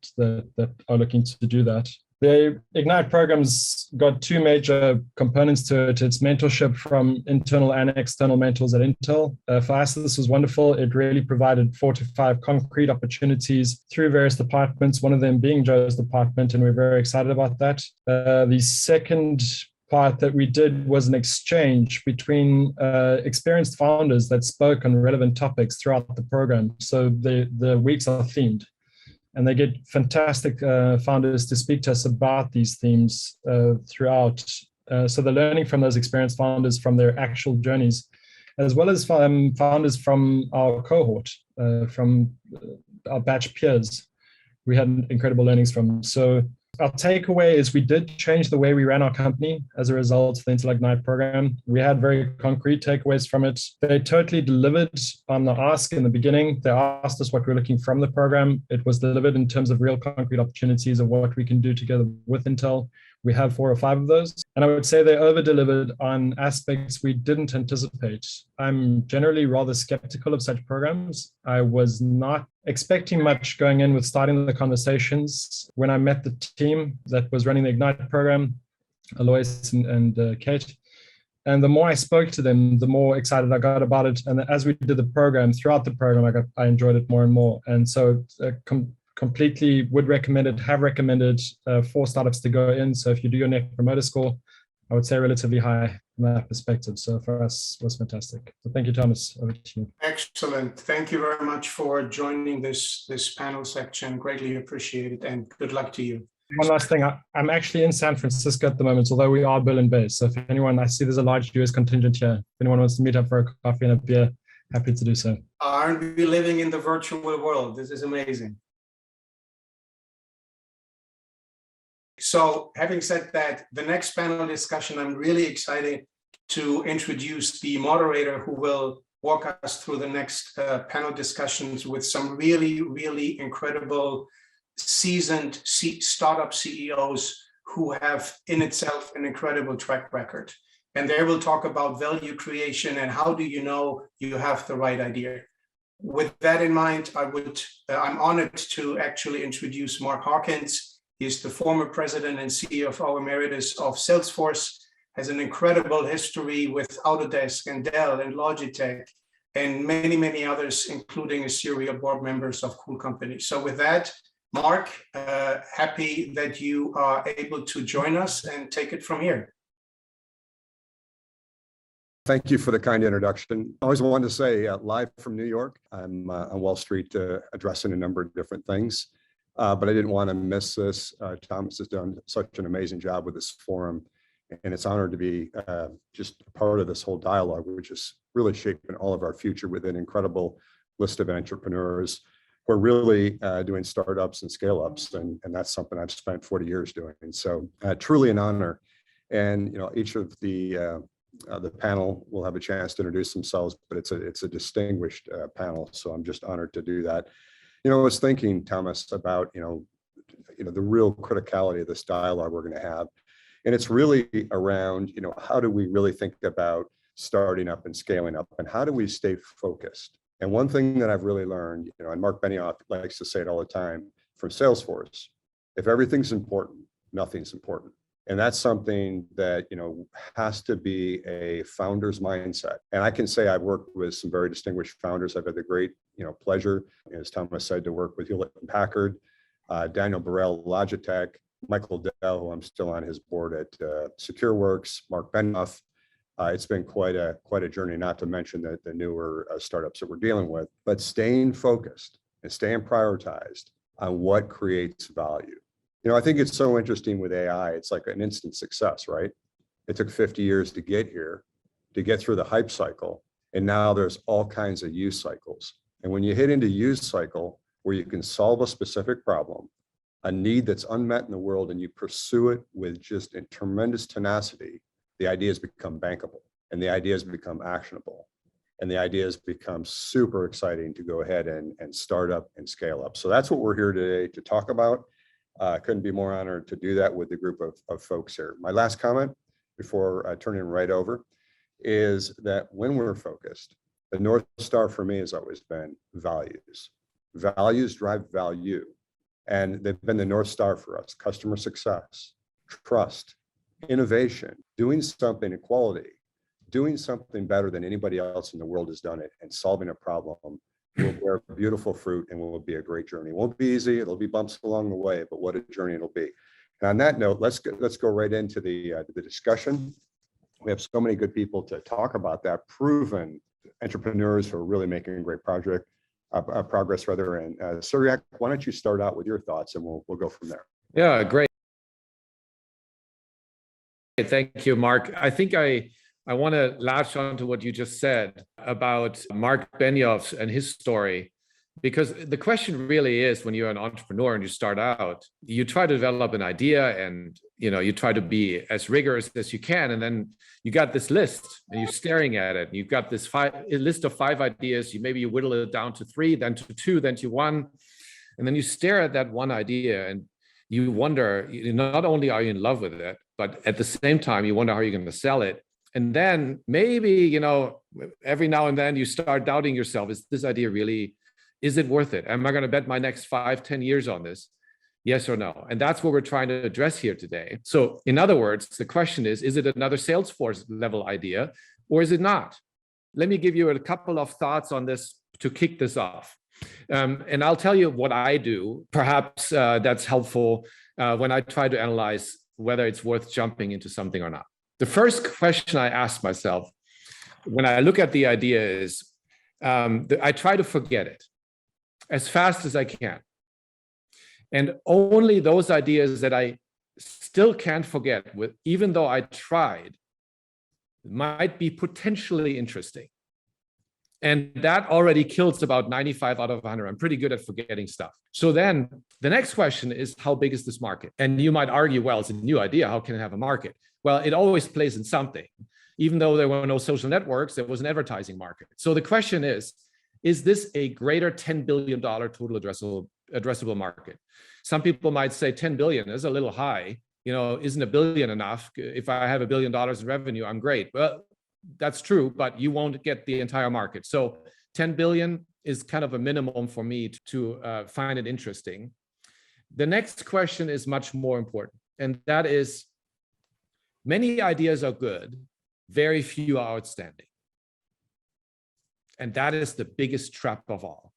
are looking to do that. The Ignite program's got two major components to it. It's mentorship from internal and external mentors at Intel. For us, this was wonderful. It really provided 4 to 5 concrete opportunities through various departments, one of them being Joe's department, and we're very excited about that. The second part that we did was an exchange between experienced founders that spoke on relevant topics throughout the program. So the weeks are themed, and they get fantastic founders to speak to us about these themes throughout. So they're learning from those experienced founders from their actual journeys, as well as founders from our cohort, from our batch peers. We had incredible learnings from. So our takeaway is we did change the way we ran our company as a result of the Intel Ignite program. We had very concrete takeaways from it. They totally delivered on the ask in the beginning. They asked us what we're looking from the program. It was delivered in terms of real concrete opportunities of what we can do together with Intel. We have 4 or 5 of those. And I would say they over-delivered on aspects we didn't anticipate. I'm generally rather skeptical of such programs. I was not expecting much going in with starting the conversations. When I met the team that was running the Ignite program, Alois and Kate, and the more I spoke to them, the more excited I got about it. And as we did the program, throughout the program, I enjoyed it more and more. And so completely would recommend it, have recommended for startups to go in. So if you do your Net Promoter Score, I would say relatively high from that perspective. So for us, it was fantastic. So thank you, Thomas. Over to you. Excellent. Thank you very much for joining this panel section. Greatly appreciated, and good luck to you. One last thing, I'm actually in San Francisco at the moment, although we are Berlin-based. So if anyone, I see there's a large US contingent here. If anyone wants to meet up for a coffee and a beer, happy to do so. Aren't we living in the virtual world? This is amazing. So having said that, the next panel discussion, I'm really excited to introduce the moderator who will walk us through the next panel discussions with some really, really incredible seasoned startup CEOs who have in itself an incredible track record. And they will talk about value creation and how do you know you have the right idea. With that in mind, I'm honored to actually introduce Mark Hawkins. He's the former president and CFO emeritus of Salesforce, has an incredible history with Autodesk and Dell and Logitech and many, many others, including a series of board members of cool companies. So with that, Mark, happy that you are able to join us and take it from here. Thank you for the kind introduction. I always wanted to say live from New York. I'm on Wall Street addressing a number of different things. But I didn't want to miss this. Thomas has done such an amazing job with this forum, and it's honored to be just a part of this whole dialogue, which is really shaping all of our future with an incredible list of entrepreneurs who are really doing startups and scale-ups, and that's something I've spent 40 years doing. And so truly an honor. And each of the panel will have a chance to introduce themselves, but it's a distinguished panel, so I'm just honored to do that. I was thinking, Thomas, about the real criticality of this dialogue we're going to have, and it's really around how do we really think about starting up and scaling up, and how do we stay focused? And one thing that I've really learned, and Mark Benioff likes to say it all the time from Salesforce: if everything's important, nothing's important. And that's something that has to be a founder's mindset. And I can say I've worked with some very distinguished founders. I've had the great pleasure, as Thomas said, to work with Hewlett and Packard, Daniel Burrell, Logitech, Michael Dell, who I'm still on his board at SecureWorks, Mark Benioff. It's been quite a journey, not to mention the newer startups that we're dealing with. But staying focused and staying prioritized on what creates value. I think it's so interesting with AI. It's like an instant success, right? It took 50 years to get here, to get through the hype cycle. And now there's all kinds of use cycles. And when you hit into use cycle where you can solve a specific problem, a need that's unmet in the world and you pursue it with just a tremendous tenacity, the ideas become bankable and the ideas become actionable. And the ideas become super exciting to go ahead and start up and scale up. So that's what we're here today to talk about. Couldn't be more honored to do that with the group of folks here. My last comment before turning right over is that when we're focused, the North Star for me has always been values. Values drive value. And they've been the North Star for us: customer success, trust, innovation, doing something, equality, doing something better than anybody else in the world has done it, and solving a problem will bear beautiful fruit and will be a great journey. It won't be easy, it'll be bumps along the way, but what a journey it'll be. And on that note, let's go right into the discussion. We have so many good people to talk about that, proven entrepreneurs who are really making a great progress. And Cyriac, why don't you start out with your thoughts and we'll go from there. Yeah, great. Thank you, Mark. I think I want to latch on to what you just said about Mark Benioff and his story, because the question really is, when you're an entrepreneur and you start out, you try to develop an idea and you try to be as rigorous as you can, and then you got this list and you're staring at it. You've got this list of 5 ideas. Maybe you whittle it down to 3, then to 2, then to 1, and then you stare at that one idea and you wonder, not only are you in love with it, but at the same time you wonder how you're going to sell it. And then maybe, every now and then you start doubting yourself. Is this idea really, is it worth it? Am I going to bet my next 5, 10 years on this? Yes or no? And that's what we're trying to address here today. So in other words, the question is it another Salesforce level idea or is it not? Let me give you a couple of thoughts on this to kick this off. And I'll tell you what I do. Perhaps that's helpful when I try to analyze whether it's worth jumping into something or not. The first question I ask myself when I look at the idea is, I try to forget it as fast as I can. And only those ideas that I still can't forget, even though I tried, might be potentially interesting. And that already kills about 95 out of 100. I'm pretty good at forgetting stuff. So then the next question is, how big is this market? And you might argue, well, it's a new idea. How can it have a market? Well, it always plays in something. Even though there were no social networks, there was an advertising market. So the question is this a greater $10 billion total addressable market? Some people might say 10 billion is a little high. Isn't $1 billion enough? If I have $1 billion in revenue, I'm great. Well, that's true, but you won't get the entire market. So 10 billion is kind of a minimum for me to find it interesting. The next question is much more important, and that is, many ideas are good, very few are outstanding. And that is the biggest trap of all.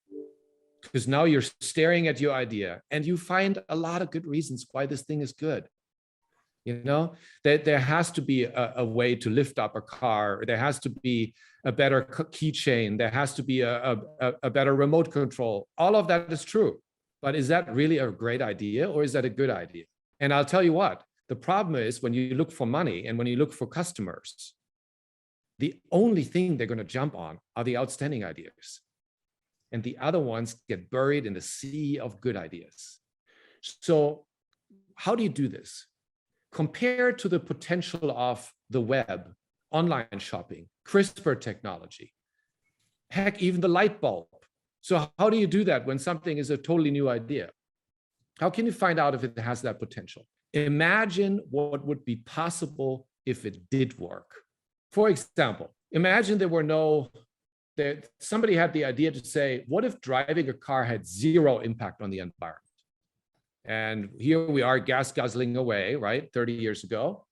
Because now you're staring at your idea and you find a lot of good reasons why this thing is good. That there has to be a way to lift up a car. There has to be a better keychain. There has to be a better remote control. All of that is true. But is that really a great idea or is that a good idea? And I'll tell you what, the problem is when you look for money and when you look for customers, the only thing they're going to jump on are the outstanding ideas. And the other ones get buried in the sea of good ideas. So how do you do this? Compared to the potential of the web, online shopping, CRISPR technology, heck, even the light bulb. So how do you do that when something is a totally new idea? How can you find out if it has that potential? Imagine what would be possible if it did work. For example, imagine that somebody had the idea to say, what if driving a car had zero impact on the environment? And here we are gas guzzling away, right? 30 years ago.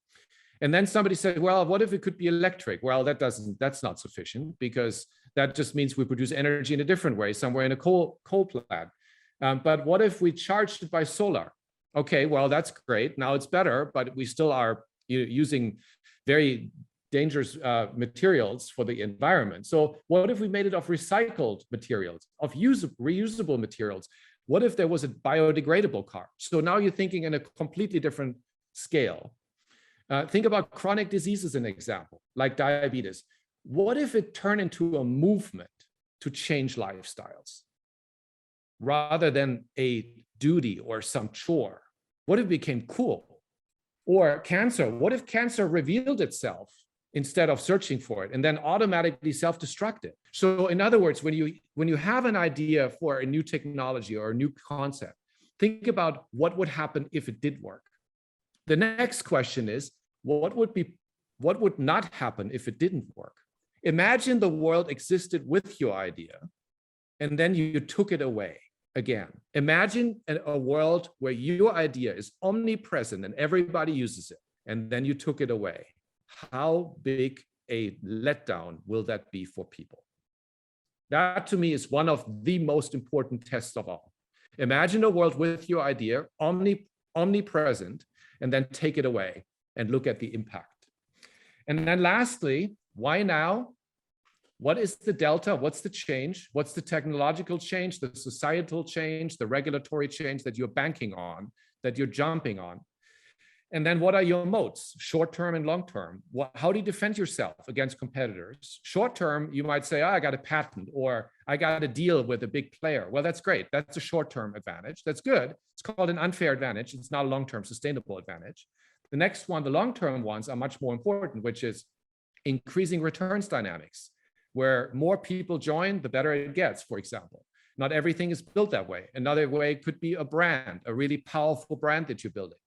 And then somebody said, well, what if it could be electric? Well, that's not sufficient because that just means we produce energy in a different way, somewhere in a coal plant. But what if we charged it by solar? Okay, well, that's great. Now it's better, but we still are using very dangerous materials for the environment. So what if we made it of recycled materials, of reusable materials? What if there was a biodegradable car? So now you're thinking in a completely different scale. Think about chronic disease as an example, like diabetes. What if it turned into a movement to change lifestyles rather than a duty or some chore? What if it became cool? Or cancer, what if cancer revealed itself instead of searching for it and then automatically self-destructed? So in other words, when you have an idea for a new technology or a new concept, think about what would happen if it did work. The next question is, what would not happen if it didn't work? Imagine the world existed with your idea and then you took it away again. Imagine a world where your idea is omnipresent and everybody uses it, and then you took it away. How big a letdown will that be for people? That to me is one of the most important tests of all. Imagine a world with your idea omnipresent, and then take it away and look at the impact. And then lastly, why now? What is the delta? What's the change? What's the technological change, the societal change, the regulatory change that you're banking on, that you're jumping on? And then what are your moats, short-term and long-term? How do you defend yourself against competitors? Short-term, you might say, oh, I got a patent, or I got a deal with a big player. Well, that's great. That's a short-term advantage. That's good. It's called an unfair advantage. It's not a long-term sustainable advantage. The next one, the long-term ones, are much more important, which is increasing returns dynamics, where more people join, the better it gets, for example. Not everything is built that way. Another way could be a brand, a really powerful brand that you're building.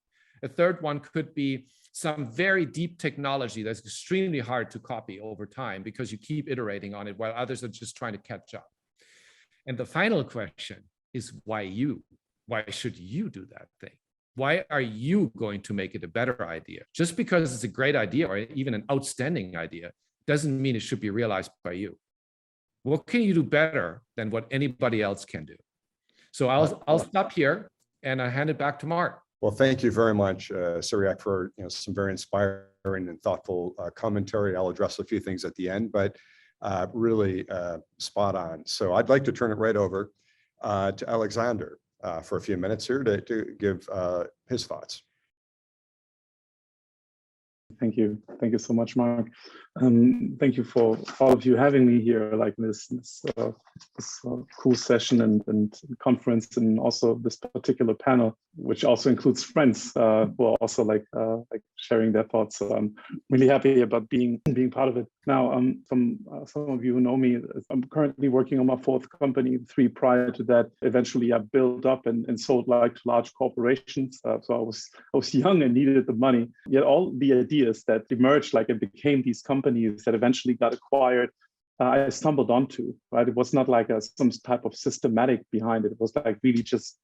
A third one could be some very deep technology that's extremely hard to copy over time because you keep iterating on it while others are just trying to catch up. And the final question is, why you? Why should you do that thing? Why are you going to make it a better idea? Just because it's a great idea or even an outstanding idea doesn't mean it should be realized by you. What can you do better than what anybody else can do? So I'll stop here and I hand it back to Mark. Well, thank you very much, Cyriac, for some very inspiring and thoughtful commentary. I'll address a few things at the end, but really spot on. So I'd like to turn it right over to Alexander for a few minutes here to give his thoughts. Thank you. Thank you so much, Mark. Thank you for all of you having me here, like this cool session and conference, and also this particular panel, which also includes friends who are also like sharing their thoughts. So I'm really happy about being part of it. Now, some of you who know me, I'm currently working on my 4th company. 3 prior to that, eventually I built up and sold like to large corporations. So I was young and needed the money. Yet all the ideas that emerged and became these companies that eventually got acquired, I stumbled onto, right? It was not like some type of systematic behind it. It was like really just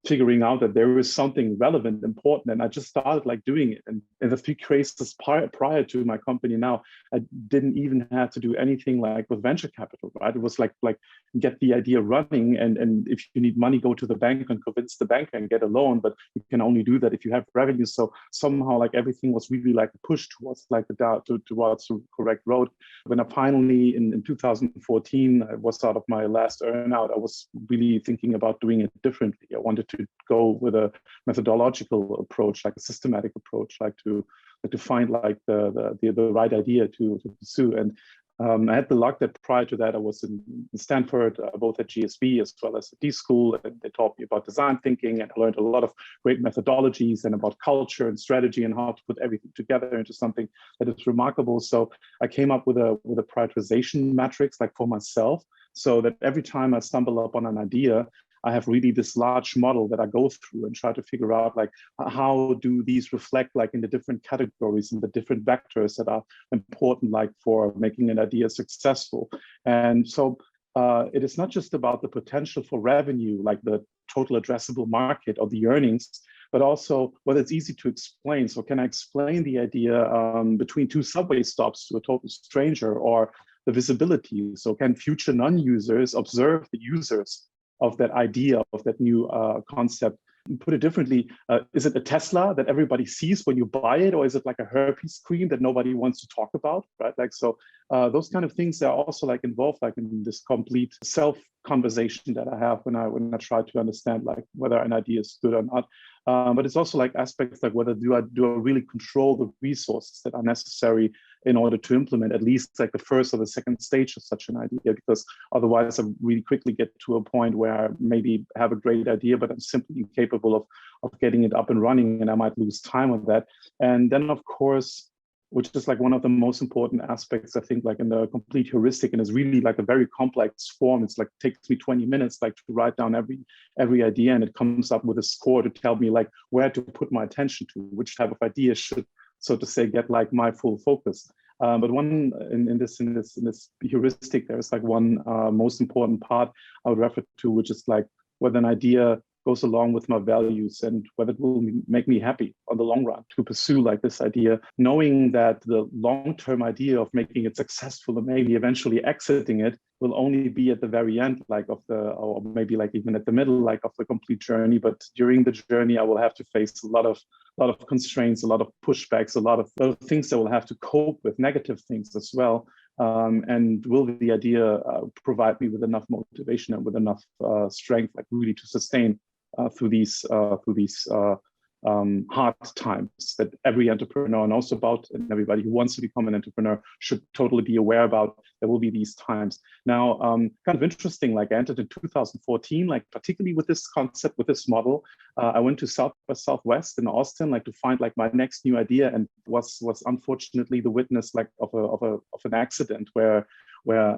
figuring out that there was something relevant, important, and I just started doing it. And in the 3 cases prior to my company now, I didn't even have to do anything with venture capital, right? It was like get the idea running, and if you need money, go to the bank and convince the bank and get a loan, but you can only do that if you have revenue. So somehow everything was really pushed towards towards the correct road. When I finally in 2014 I was out of my last earnout, I was really thinking about doing it differently. I wanted to go with a methodological approach, a systematic approach, to find the right idea to pursue. And I had the luck that prior to that I was in Stanford, both at GSB as well as at D School, and they taught me about design thinking, and I learned a lot of great methodologies and about culture and strategy and how to put everything together into something that is remarkable. So I came up with a prioritization matrix for myself, so that every time I stumble upon an idea, I have really this large model that I go through and try to figure out how do these reflect in the different categories and the different vectors that are important for making an idea successful. And so it is not just about the potential for revenue, the total addressable market or the earnings, but also whether it's easy to explain. So can I explain the idea between 2 subway stops to a total stranger, or the visibility? So can future non-users observe the users of that idea, of that new concept? Put it differently, is it a Tesla that everybody sees when you buy it, or is it a herpes cream that nobody wants to talk about, right? So those kind of things are also involved in this complete self conversation that I have when I try to understand whether an idea is good or not. But it's also like aspects like whether do I really control the resources that are necessary in order to implement at least like the first or the second stage of such an idea, because otherwise I really quickly get to a point where I maybe have a great idea, but I'm simply incapable of getting it up and running, and I might lose time on that. And then of course, which is like one of the most important aspects, I think, like in the complete heuristic, and is really like a very complex form. It's like takes me 20 minutes like to write down every idea, and it comes up with a score to tell me like where to put my attention to, which type of idea should, so to say, get like my full focus. But one in this heuristic, there's like one most important part I would refer to, which is like whether an idea goes along with my values and whether it will make me happy on the long run to pursue like this idea, knowing that the long-term idea of making it successful and maybe eventually exiting it will only be at the very end, like of the, or maybe like even at the middle, like of the complete journey. But during the journey, I will have to face a lot of constraints, a lot of pushbacks, a lot of things that will have to cope with, negative things as well. And will the idea provide me with enough motivation and with enough strength, like really to sustain through these hard times that every entrepreneur knows about, and everybody who wants to become an entrepreneur should totally be aware about. There will be these times. Now, kind of interesting, like I entered in 2014, like particularly with this concept, with this model, I went to South by Southwest in Austin, like to find like my next new idea, and was unfortunately the witness like of an accident where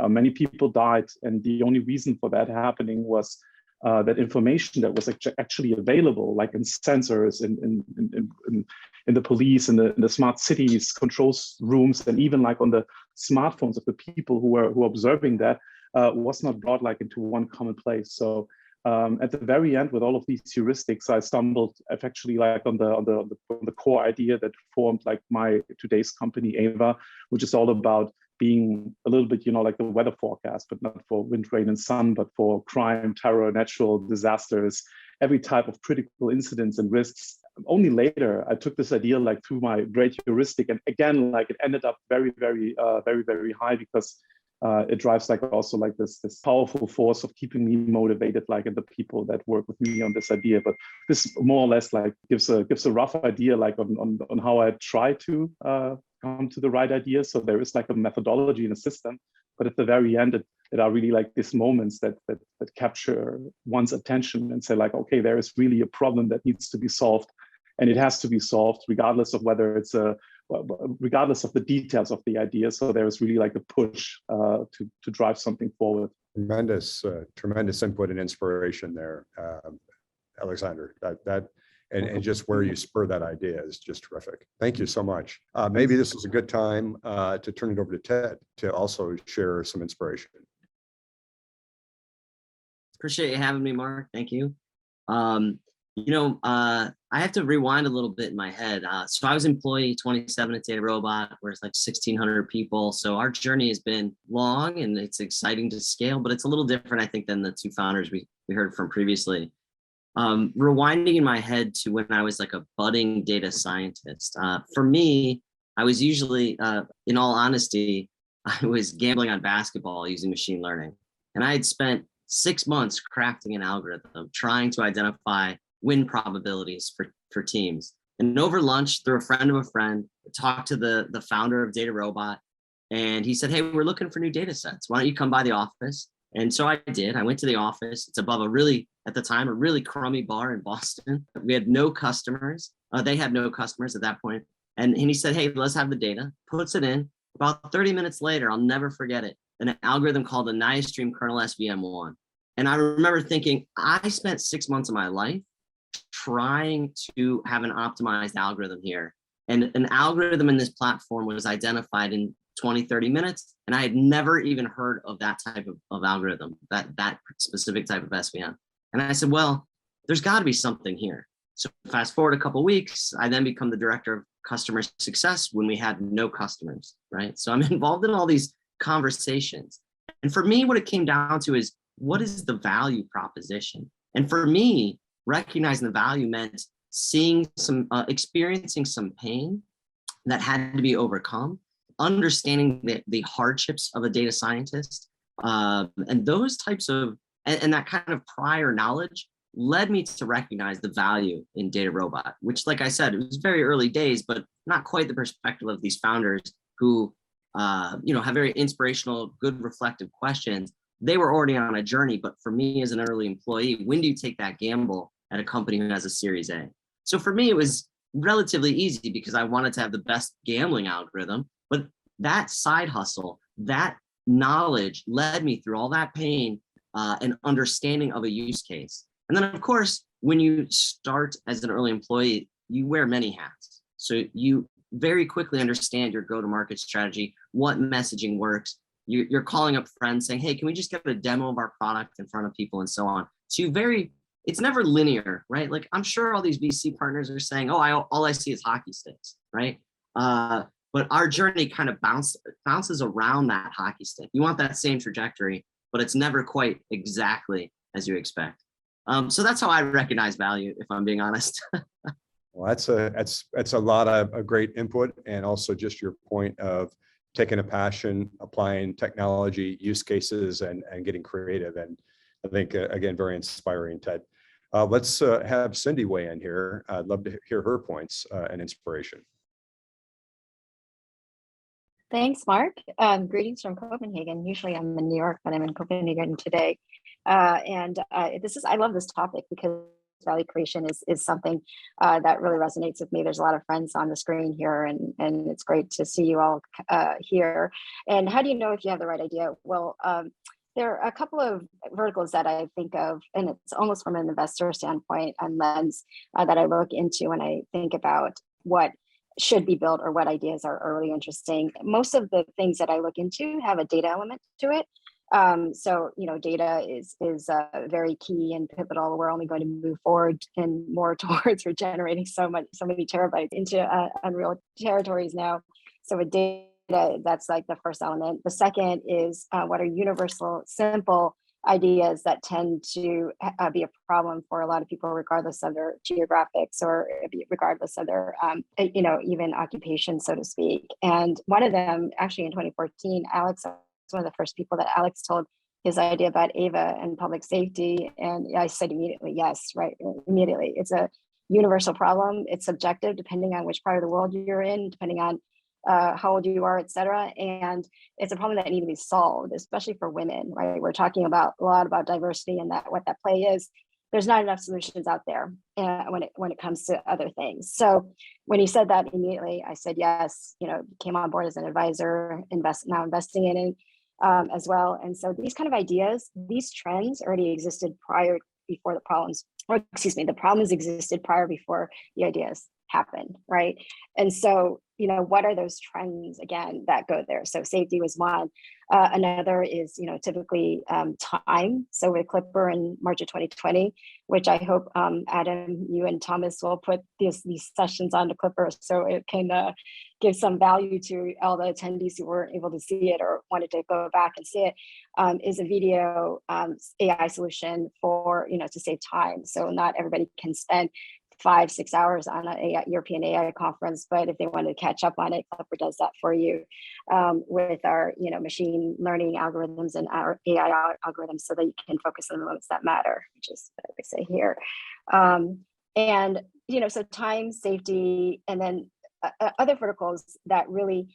many people died, and the only reason for that happening was that information that was actually available, like in sensors, in the police, in the smart cities, controls rooms, and even like on the smartphones of the people who were observing that, was not brought like into one common place. So at the very end, with all of these heuristics, I stumbled actually like on the core idea that formed like my today's company, Ava, which is all about being a little bit, like the weather forecast, but not for wind, rain, and sun, but for crime, terror, natural disasters, every type of critical incidents and risks. Only later, I took this idea like through my great heuristic, and again, like it ended up very, very high, because it drives like also like this powerful force of keeping me motivated, like in the people that work with me on this idea. But this more or less like gives a rough idea like on how I try to come to the right idea. So there is like a methodology and a system, but at the very end, it are really like these moments that capture one's attention and say like, okay, there is really a problem that needs to be solved, and it has to be solved regardless of whether it's regardless of the details of the idea. So there is really like a push to drive something forward. Tremendous input and inspiration there, Alexander. And just where you spur that idea is just terrific. Thank you so much. Maybe this is a good time to turn it over to Ted to also share some inspiration. Appreciate you having me, Mark. Thank you. I have to rewind a little bit in my head. So I was employee 27 at Data Robot, where it's like 1,600 people. So our journey has been long, and it's exciting to scale, but it's a little different, I think, than the two founders we heard from previously. Rewinding in my head to when I was like a budding data scientist. For me, I was usually, in all honesty, I was gambling on basketball using machine learning. And I had spent 6 months crafting an algorithm, trying to identify win probabilities for teams. And over lunch, through a friend of a friend, I talked to the founder of Data Robot, and he said, hey, we're looking for new data sets. Why don't you come by the office? And so I did. I went to the office. It's above at the time, a really crummy bar in Boston. We had no customers. They had no customers at that point. And he said, hey, let's have the data. Puts it in. About 30 minutes later, I'll never forget it, an algorithm called the NIOStream kernel SVM1. And I remember thinking, I spent 6 months of my life trying to have an optimized algorithm here. And an algorithm in this platform was identified in 20, 30 minutes. And I had never even heard of that type of algorithm, that specific type of SVM. And I said, well, there's got to be something here. So fast forward a couple of weeks, I then become the director of customer success when we had no customers, right? So I'm involved in all these conversations. And for me, what it came down to is, what is the value proposition? And for me, recognizing the value meant seeing experiencing some pain that had to be overcome, understanding the hardships of a data scientist, and those types of, and that kind of prior knowledge led me to recognize the value in Data Robot, which, like I said, it was very early days, but not quite the perspective of these founders who, have very inspirational, good, reflective questions. They were already on a journey, but for me as an early employee, when do you take that gamble at a company who has a Series A? So for me, it was relatively easy because I wanted to have the best gambling algorithm, but that side hustle, that knowledge led me through all that pain and understanding of a use case. And then, of course, when you start as an early employee, you wear many hats. So you very quickly understand your go-to-market strategy, what messaging works. You're calling up friends saying, hey, can we just get a demo of our product in front of people and so on. So it's never linear, right? Like I'm sure all these VC partners are saying, oh, all I see is hockey sticks, right? But our journey kind of bounces around that hockey stick. You want that same trajectory, but it's never quite exactly as you expect. So that's how I recognize value, if I'm being honest. Well, that's a lot of great input, and also just your point of taking a passion, applying technology, use cases, and getting creative. And I think, again, very inspiring, Ted. Let's have Cindy weigh in here. I'd love to hear her points and inspiration. Thanks, Mark. Greetings from Copenhagen. Usually I'm in New York, but I'm in Copenhagen today. I love this topic because value creation is something that really resonates with me. There's a lot of friends on the screen here, and it's great to see you all here. And how do you know if you have the right idea? Well, there are a couple of verticals that I think of, and it's almost from an investor standpoint and lens that I look into when I think about what should be built or what ideas are really interesting. Most of the things that I look into have a data element to it. So, data is very key and pivotal. We're only going to move forward and more towards we're generating so many terabytes into unreal territories now. So with data, that's like the first element. The second is what are universal, simple ideas that tend to be a problem for a lot of people, regardless of their geographics or regardless of their, even occupation, so to speak. And one of them, actually in 2014, Alex, one of the first people that Alex told his idea about AVA and public safety. And I said immediately, yes, right, immediately. It's a universal problem. It's subjective, depending on which part of the world you're in, depending on how old you are, et cetera. And it's a problem that needs to be solved, especially for women, right? We're talking a lot about diversity and what that play is. There's not enough solutions out there when it comes to other things. So when he said that immediately, I said yes, came on board as an advisor, now investing in it as well. And so these kind of ideas, these trends already existed before the problems, the problems existed prior before the ideas happened, right? And so, what are those trends again that go there? So safety was one. Another is, typically time. So with Clipper in March of 2020, which I hope Adam, you and Thomas will put these sessions onto Clipper so it can give some value to all the attendees who weren't able to see it or wanted to go back and see it, is a video AI solution for, to save time. So not everybody can spend 5-6 hours on a European AI conference, but if they want to catch up on it, Clipper does that for you with our machine learning algorithms and our AI algorithms, so that you can focus on the moments that matter, which is what we say here. So time, safety, and then other verticals that really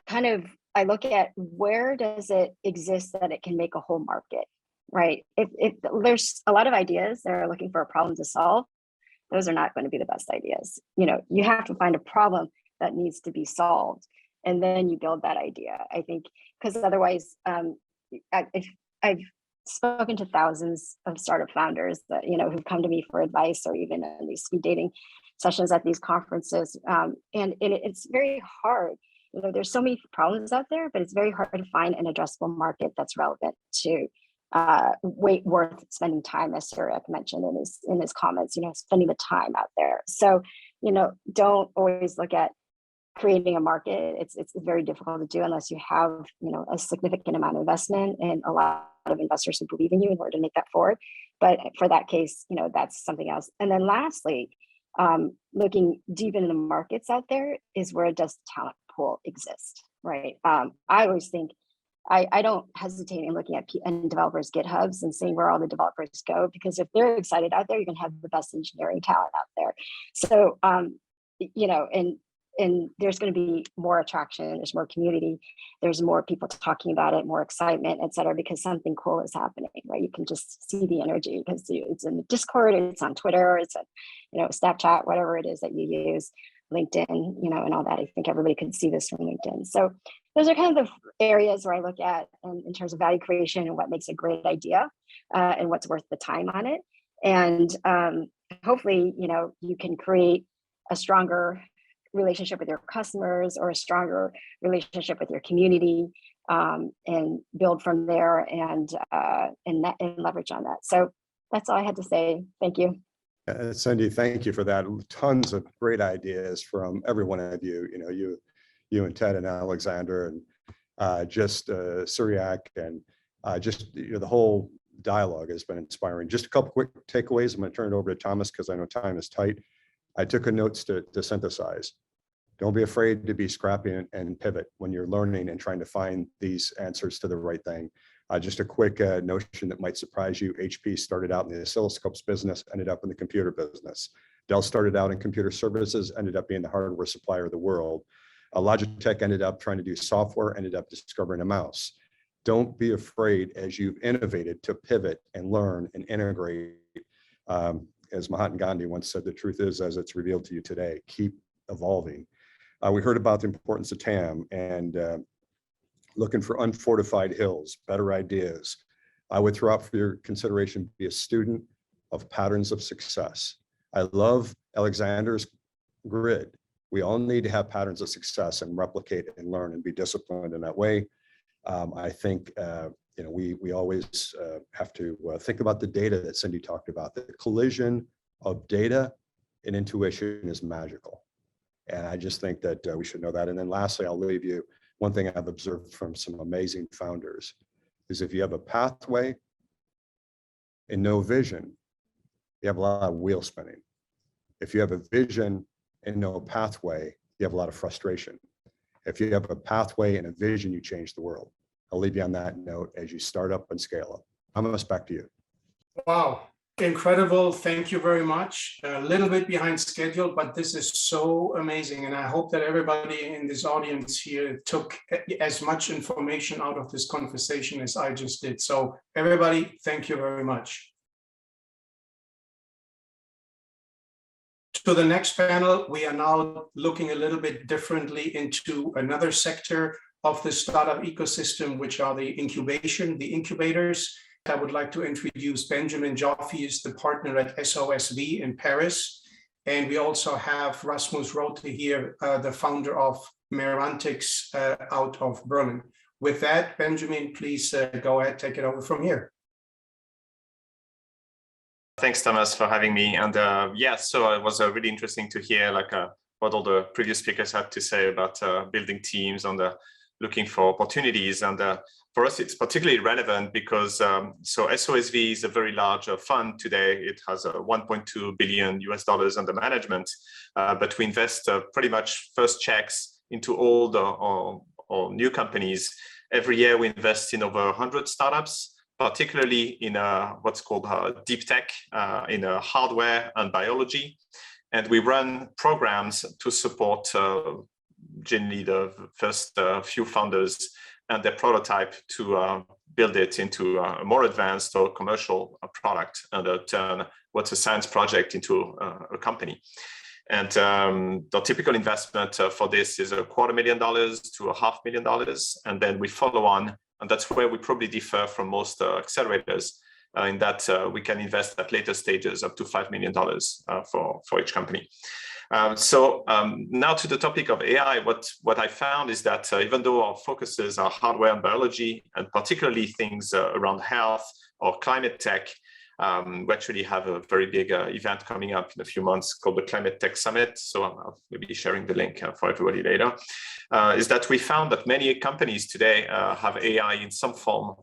kind of I look at where does it exist that it can make a whole market, right? If there's a lot of ideas that are looking for a problem to solve, those are not going to be the best ideas. You have to find a problem that needs to be solved, and then you build that idea. I think because otherwise, if I've spoken to thousands of startup founders that who've come to me for advice, or even in these speed dating sessions at these conferences, and it's very hard. There's so many problems out there, but it's very hard to find an addressable market that's relevant to worth spending time, as Surek mentioned in his comments, spending the time out there. So, don't always look at creating a market. It's very difficult to do unless you have, a significant amount of investment and a lot of investors who believe in you in order to make that forward. But for that case, that's something else. And then lastly, looking deep into the markets out there is where does talent pool exist, right? I always think I don't hesitate in looking at developers' GitHubs and seeing where all the developers go, because if they're excited out there, you're going to have the best engineering talent out there. So, you know, and there's going to be more attraction, there's more community, there's more people talking about it, more excitement, et cetera, because something cool is happening, right? You can just see the energy because it's in the Discord, it's on Twitter, it's on, you know, Snapchat, whatever it is that you use, LinkedIn, you know, and all that. I think everybody could see this from LinkedIn. So those are kind of the areas where I look at in terms of value creation and what makes a great idea and what's worth the time on it. And hopefully, you know, you can create a stronger relationship with your customers or a stronger relationship with your community and build from there and leverage on that. So that's all I had to say. Thank you. Cindy, thank you for that. Tons of great ideas from every one of you. You know, you and Ted and Alexander and just Cyriac and just, you know, the whole dialogue has been inspiring. Just a couple quick takeaways. I'm going to turn it over to Thomas because I know time is tight. I took notes to synthesize. Don't be afraid to be scrappy and pivot when you're learning and trying to find these answers to the right thing. Just a quick notion that might surprise you. HP started out in the oscilloscopes business, ended up in the computer business. Dell started out in computer services, ended up being the hardware supplier of the world. Logitech ended up trying to do software, ended up discovering a mouse. Don't be afraid as you've innovated to pivot and learn and integrate. As Mahatma Gandhi once said, the truth is as it's revealed to you today. Keep evolving. We heard about the importance of TAM and looking for unfortified hills, better ideas. I would throw out for your consideration, be a student of patterns of success. I love Alexander's grid. We all need to have patterns of success and replicate and learn and be disciplined in that way. I think you know, we always have to think about the data that Cindy talked about. The collision of data and intuition is magical. And I just think that we should know that. And then lastly, I'll leave you, one thing I've observed from some amazing founders is if you have a pathway and no vision, you have a lot of wheel spinning. If you have a vision and no pathway, you have a lot of frustration. If you have a pathway and a vision, you change the world. I'll leave you on that note as you start up and scale up. Thomas, back to you. Wow, incredible. Thank you very much. A little bit behind schedule, but this is so amazing. And I hope that everybody in this audience here took as much information out of this conversation as I just did. So everybody, thank you very much. To the next panel, we are now looking a little bit differently into another sector of the startup ecosystem, which are the incubators. I would like to introduce Benjamin Joffe. He is the partner at SOSV in Paris. And we also have Rasmus Rothe here, the founder of Merantix out of Berlin. With that, Benjamin, please go ahead, take it over from here. Thanks, Thomas, for having me. And yeah, so it was really interesting to hear what all the previous speakers had to say about building teams and looking for opportunities. And for us, it's particularly relevant because so SOSV is a very large fund today. It has $1.2 billion under management, but we invest pretty much first checks into old or new companies. Every year, we invest in over 100 startups, particularly in what's called deep tech, in hardware and biology. And we run programs to support generally the first few founders and their prototype to build it into a more advanced or commercial product and turn what's a science project into a company. And the typical investment for this is $250,000 to $500,000. And then we follow on. And that's where we probably differ from most accelerators in that we can invest at later stages up to $5 million for each company. So now to the topic of AI, what I found is that even though our focuses are hardware and biology, and particularly things around health or climate tech, we actually have a very big event coming up in a few months called the Climate Tech Summit. So I'll maybe sharing the link for everybody later. Is that we found that many companies today have AI in some form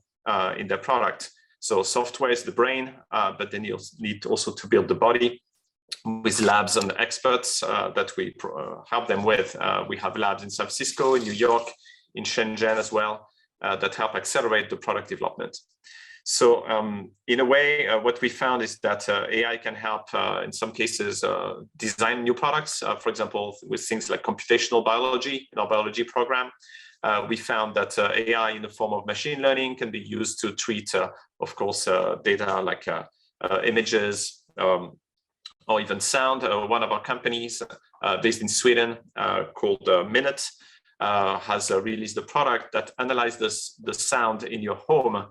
in their product. So software is the brain, but then you need also to build the body with labs and experts that we help them with. We have labs in San Francisco, in New York, in Shenzhen as well. that help accelerate the product development. So in a way, what we found is that AI can help, in some cases, design new products. For example, with things like computational biology in our biology program, we found that AI in the form of machine learning can be used to treat, of course, data like images or even sound. One of our companies based in Sweden called Minute has released a product that analyzes the sound in your home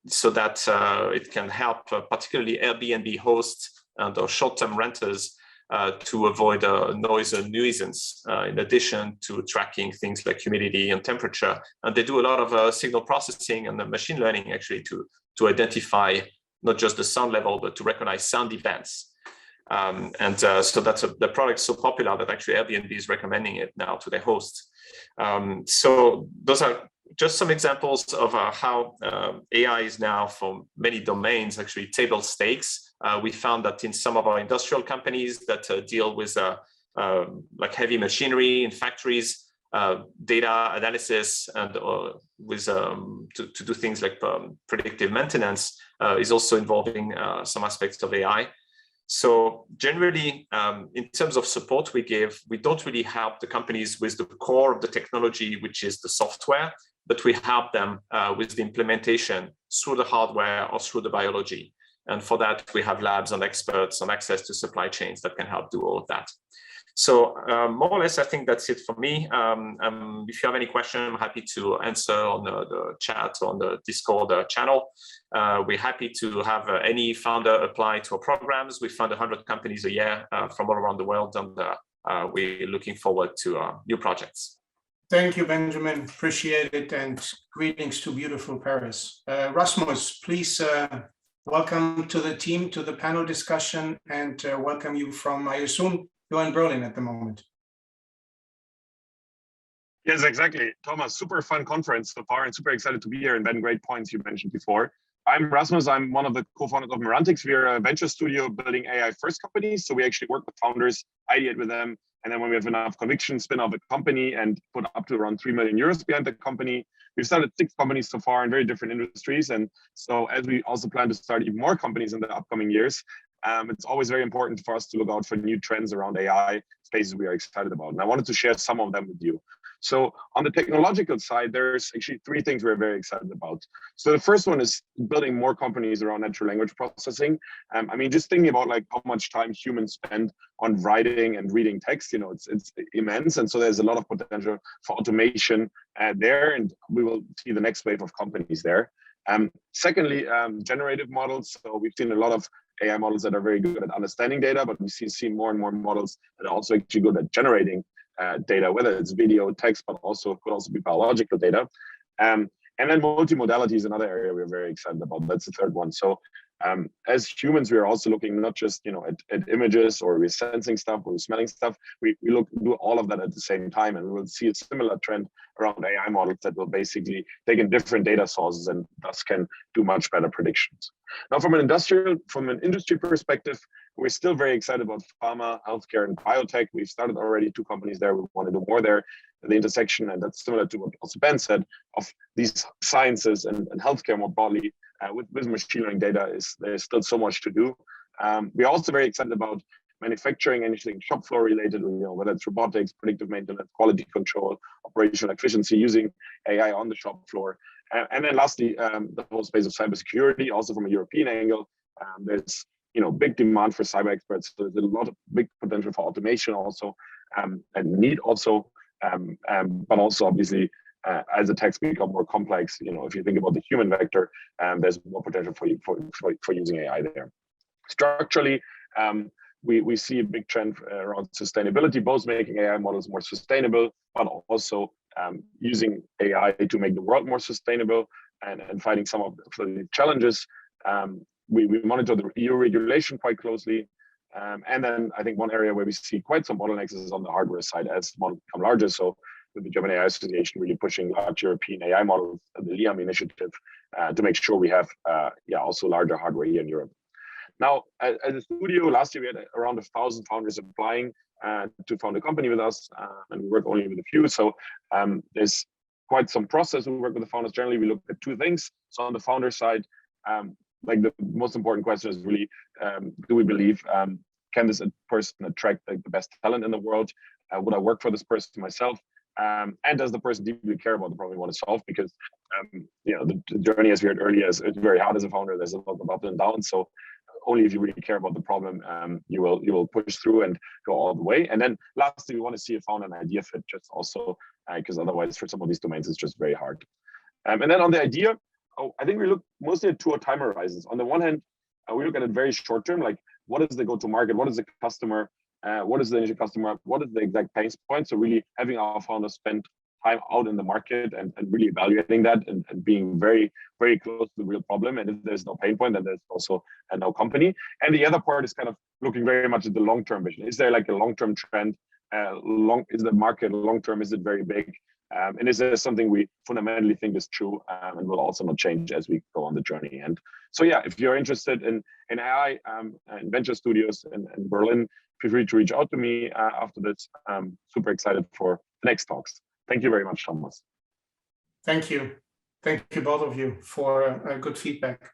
so that it can help particularly Airbnb hosts and or short-term renters to avoid noise and nuisance, in addition to tracking things like humidity and temperature. And they do a lot of signal processing and machine learning actually to identify not just the sound level, but to recognize sound events. So that's the product is so popular that actually Airbnb is recommending it now to their hosts. So those are just some examples of how AI is now for many domains actually table stakes. We found that in some of our industrial companies that deal with like heavy machinery in factories, data analysis and with to do things like predictive maintenance is also involving some aspects of AI. So generally, in terms of support we give, we don't really help the companies with the core of the technology, which is the software, but we help them with the implementation through the hardware or through the biology. And for that, we have labs and experts and access to supply chains that can help do all of that. So more or less, I think that's it for me. If you have any question, I'm happy to answer on the chat or on the Discord channel. We're happy to have any founder apply to our programs. We fund 100 companies a year from all around the world, and we're looking forward to new projects. Thank you, Benjamin. Appreciate it, and greetings to beautiful Paris. Rasmus, please welcome to the team, to the panel discussion, and welcome you from, I assume, you're in Berlin at the moment. Yes, exactly. Thomas, super fun conference so far and super excited to be here, and Ben, great points you mentioned before. I'm Rasmus. I'm one of the co-founders of Merantix. We're a venture studio building AI first companies. So we actually work with founders, ideate with them, and then when we have enough conviction, spin off a company and put up to around 3 million euros behind the company. We've started 6 companies so far in very different industries. And so as we also plan to start even more companies in the upcoming years, it's always very important for us to look out for new trends around AI spaces we are excited about. And I wanted to share some of them with you. So on the technological side, there's actually 3 things we're very excited about. So the first one is building more companies around natural language processing. I mean, just thinking about like how much time humans spend on writing and reading text, you know, it's immense. And so there's a lot of potential for automation there, and we will see the next wave of companies there. Secondly, generative models. So we've seen a lot of AI models that are very good at understanding data, but we see more and more models that are also actually good at generating data, whether it's video, text, but also could also be biological data. And then multimodality is another area we're very excited about. That's the third one. So as humans, we are also looking not just at images, or we're sensing stuff, or we're smelling stuff. We do all of that at the same time, and we will see a similar trend around AI models that will basically take in different data sources and thus can do much better predictions. Now, from an industry perspective, we're still very excited about pharma, healthcare, and biotech. We've started already 2 companies there. We want to do more there at the intersection, and that's similar to what also Ben said of these sciences and healthcare more broadly. With machine learning data, there's still so much to do. We're also very excited about manufacturing, anything shop floor related, whether it's robotics, predictive maintenance, quality control, operational efficiency, using AI on the shop floor. And then lastly, the whole space of cybersecurity, also from a European angle. There's big demand for cyber experts. So there's a lot of big potential for automation also, and need also, but also obviously as attacks become more complex, if you think about the human vector, there's more potential for using AI there. Structurally, we see a big trend around sustainability, both making AI models more sustainable, but also using AI to make the world more sustainable and fighting some of the challenges. We monitor the EU regulation quite closely. And then I think one area where we see quite some bottlenecks is on the hardware side as models become larger. So with the German AI Association really pushing large European AI models, the LIAM initiative, to make sure we have also larger hardware here in Europe. Now, as a studio, last year we had around 1,000 founders applying to found a company with us, and we work only with a few. So there's quite some process. We work with the founders. Generally, we look at two things. So on the founder side, like the most important question is really, do we believe, can this person attract like the best talent in the world? Would I work for this person myself? And does the person deeply care about the problem we want to solve? Because the journey, as we heard earlier, is it's very hard as a founder. There's a lot of ups and downs. So only if you really care about the problem, you will push through and go all the way. And then lastly, we want to see a founder and idea fit, just also because otherwise for some of these domains it's just very hard. And then on the idea, I think we look mostly at 2 time horizons. On the one hand, we look at it very short term, like what is the go-to market, what is the customer, what is the initial customer, what is the exact pain point. So really having our founders spend time out in the market and really evaluating that and being very, very close to the real problem. And if there's no pain point, then there's also no company. And the other part is kind of looking very much at the long-term vision. Is there like a long-term trend? Is the market long-term? Is it very big? And is there something we fundamentally think is true and will also not change as we go on the journey? And so, yeah, if you're interested in AI and venture studios in Berlin, feel free to reach out to me after this. I'm super excited for the next talks. Thank you very much, Thomas. Thank you. Thank you, both of you, for good feedback.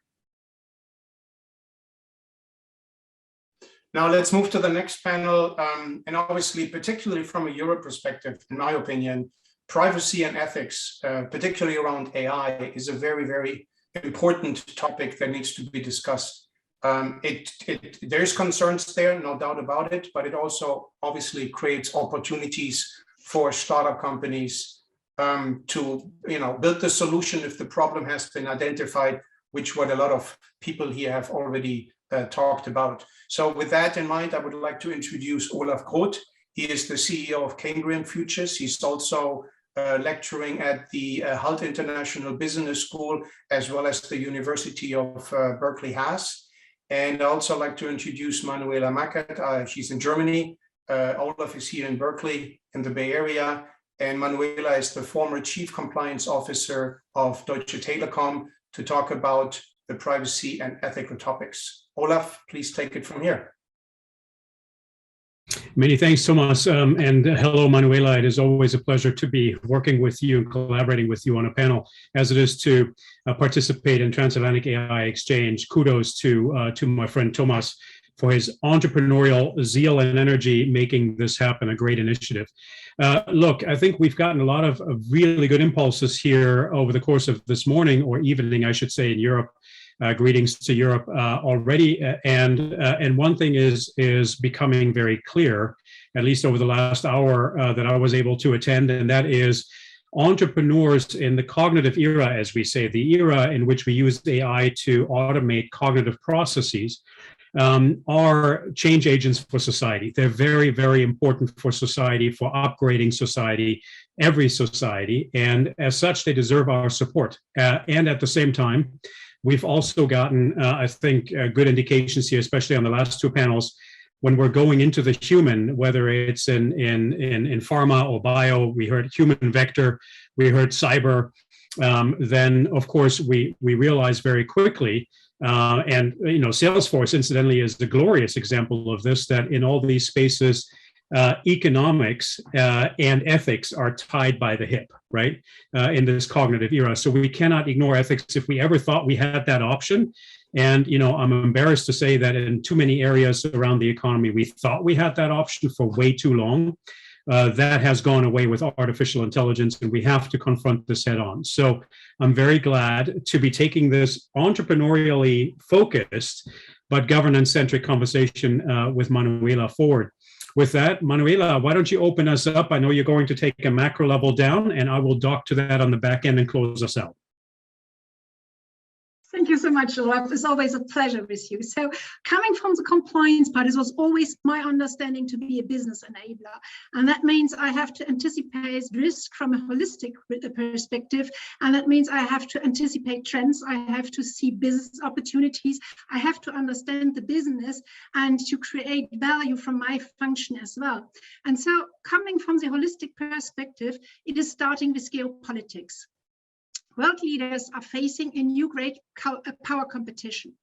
Now let's move to the next panel. And obviously, particularly from a Europe perspective, in my opinion, privacy and ethics, particularly around AI, is a very, very important topic that needs to be discussed. There's concerns there, no doubt about it, but it also obviously creates opportunities for startup companies to build the solution if the problem has been identified, which what a lot of people here have already talked about. So with that in mind, I would like to introduce Olaf Groth. He is the CEO of Cambrian Futures. He's also lecturing at the Hult International Business School, as well as the University of Berkeley Haas. And I also like to introduce Manuela Mackert. She's in Germany. Olaf is here in Berkeley, in the Bay Area. And Manuela is the former Chief Compliance Officer of Deutsche Telekom to talk about the privacy and ethical topics. Olaf, please take it from here. Many thanks, Thomas, and hello, Manuela. It is always a pleasure to be working with you and collaborating with you on a panel, as it is to participate in Transatlantic AI Exchange. Kudos to my friend Thomas for his entrepreneurial zeal and energy making this happen, a great initiative. Look, I think we've gotten a lot of really good impulses here over the course of this morning, or evening, I should say, in Europe. Greetings to Europe already, and one thing is becoming very clear, at least over the last hour that I was able to attend, and that is entrepreneurs in the cognitive era, as we say, the era in which we use AI to automate cognitive processes, are change agents for society. They're very, very important for society, for upgrading society, every society, and as such, they deserve our support. And at the same time, we've also gotten, I think, good indications here, especially on the last 2 panels, when we're going into the human, whether it's in pharma or bio, we heard human vector, we heard cyber, then of course we realize very quickly, and Salesforce incidentally is the glorious example of this, that in all these spaces, economics and ethics are tied by the hip, right, in this cognitive era. So we cannot ignore ethics if we ever thought we had that option. And, I'm embarrassed to say that in too many areas around the economy, we thought we had that option for way too long. That has gone away with artificial intelligence, and we have to confront this head on. So I'm very glad to be taking this entrepreneurially focused, but governance-centric conversation with Manuela forward. With that, Manuela, why don't you open us up? I know you're going to take a macro level down, and I will dock to that on the back end and close us out. Thank you so much, Olaf. It's always a pleasure with you. So coming from the compliance part, it was always my understanding to be a business enabler. And that means I have to anticipate risk from a holistic perspective. And that means I have to anticipate trends. I have to see business opportunities. I have to understand the business and to create value from my function as well. And so coming from the holistic perspective, it is starting with geopolitics. World leaders are facing a new great power competition.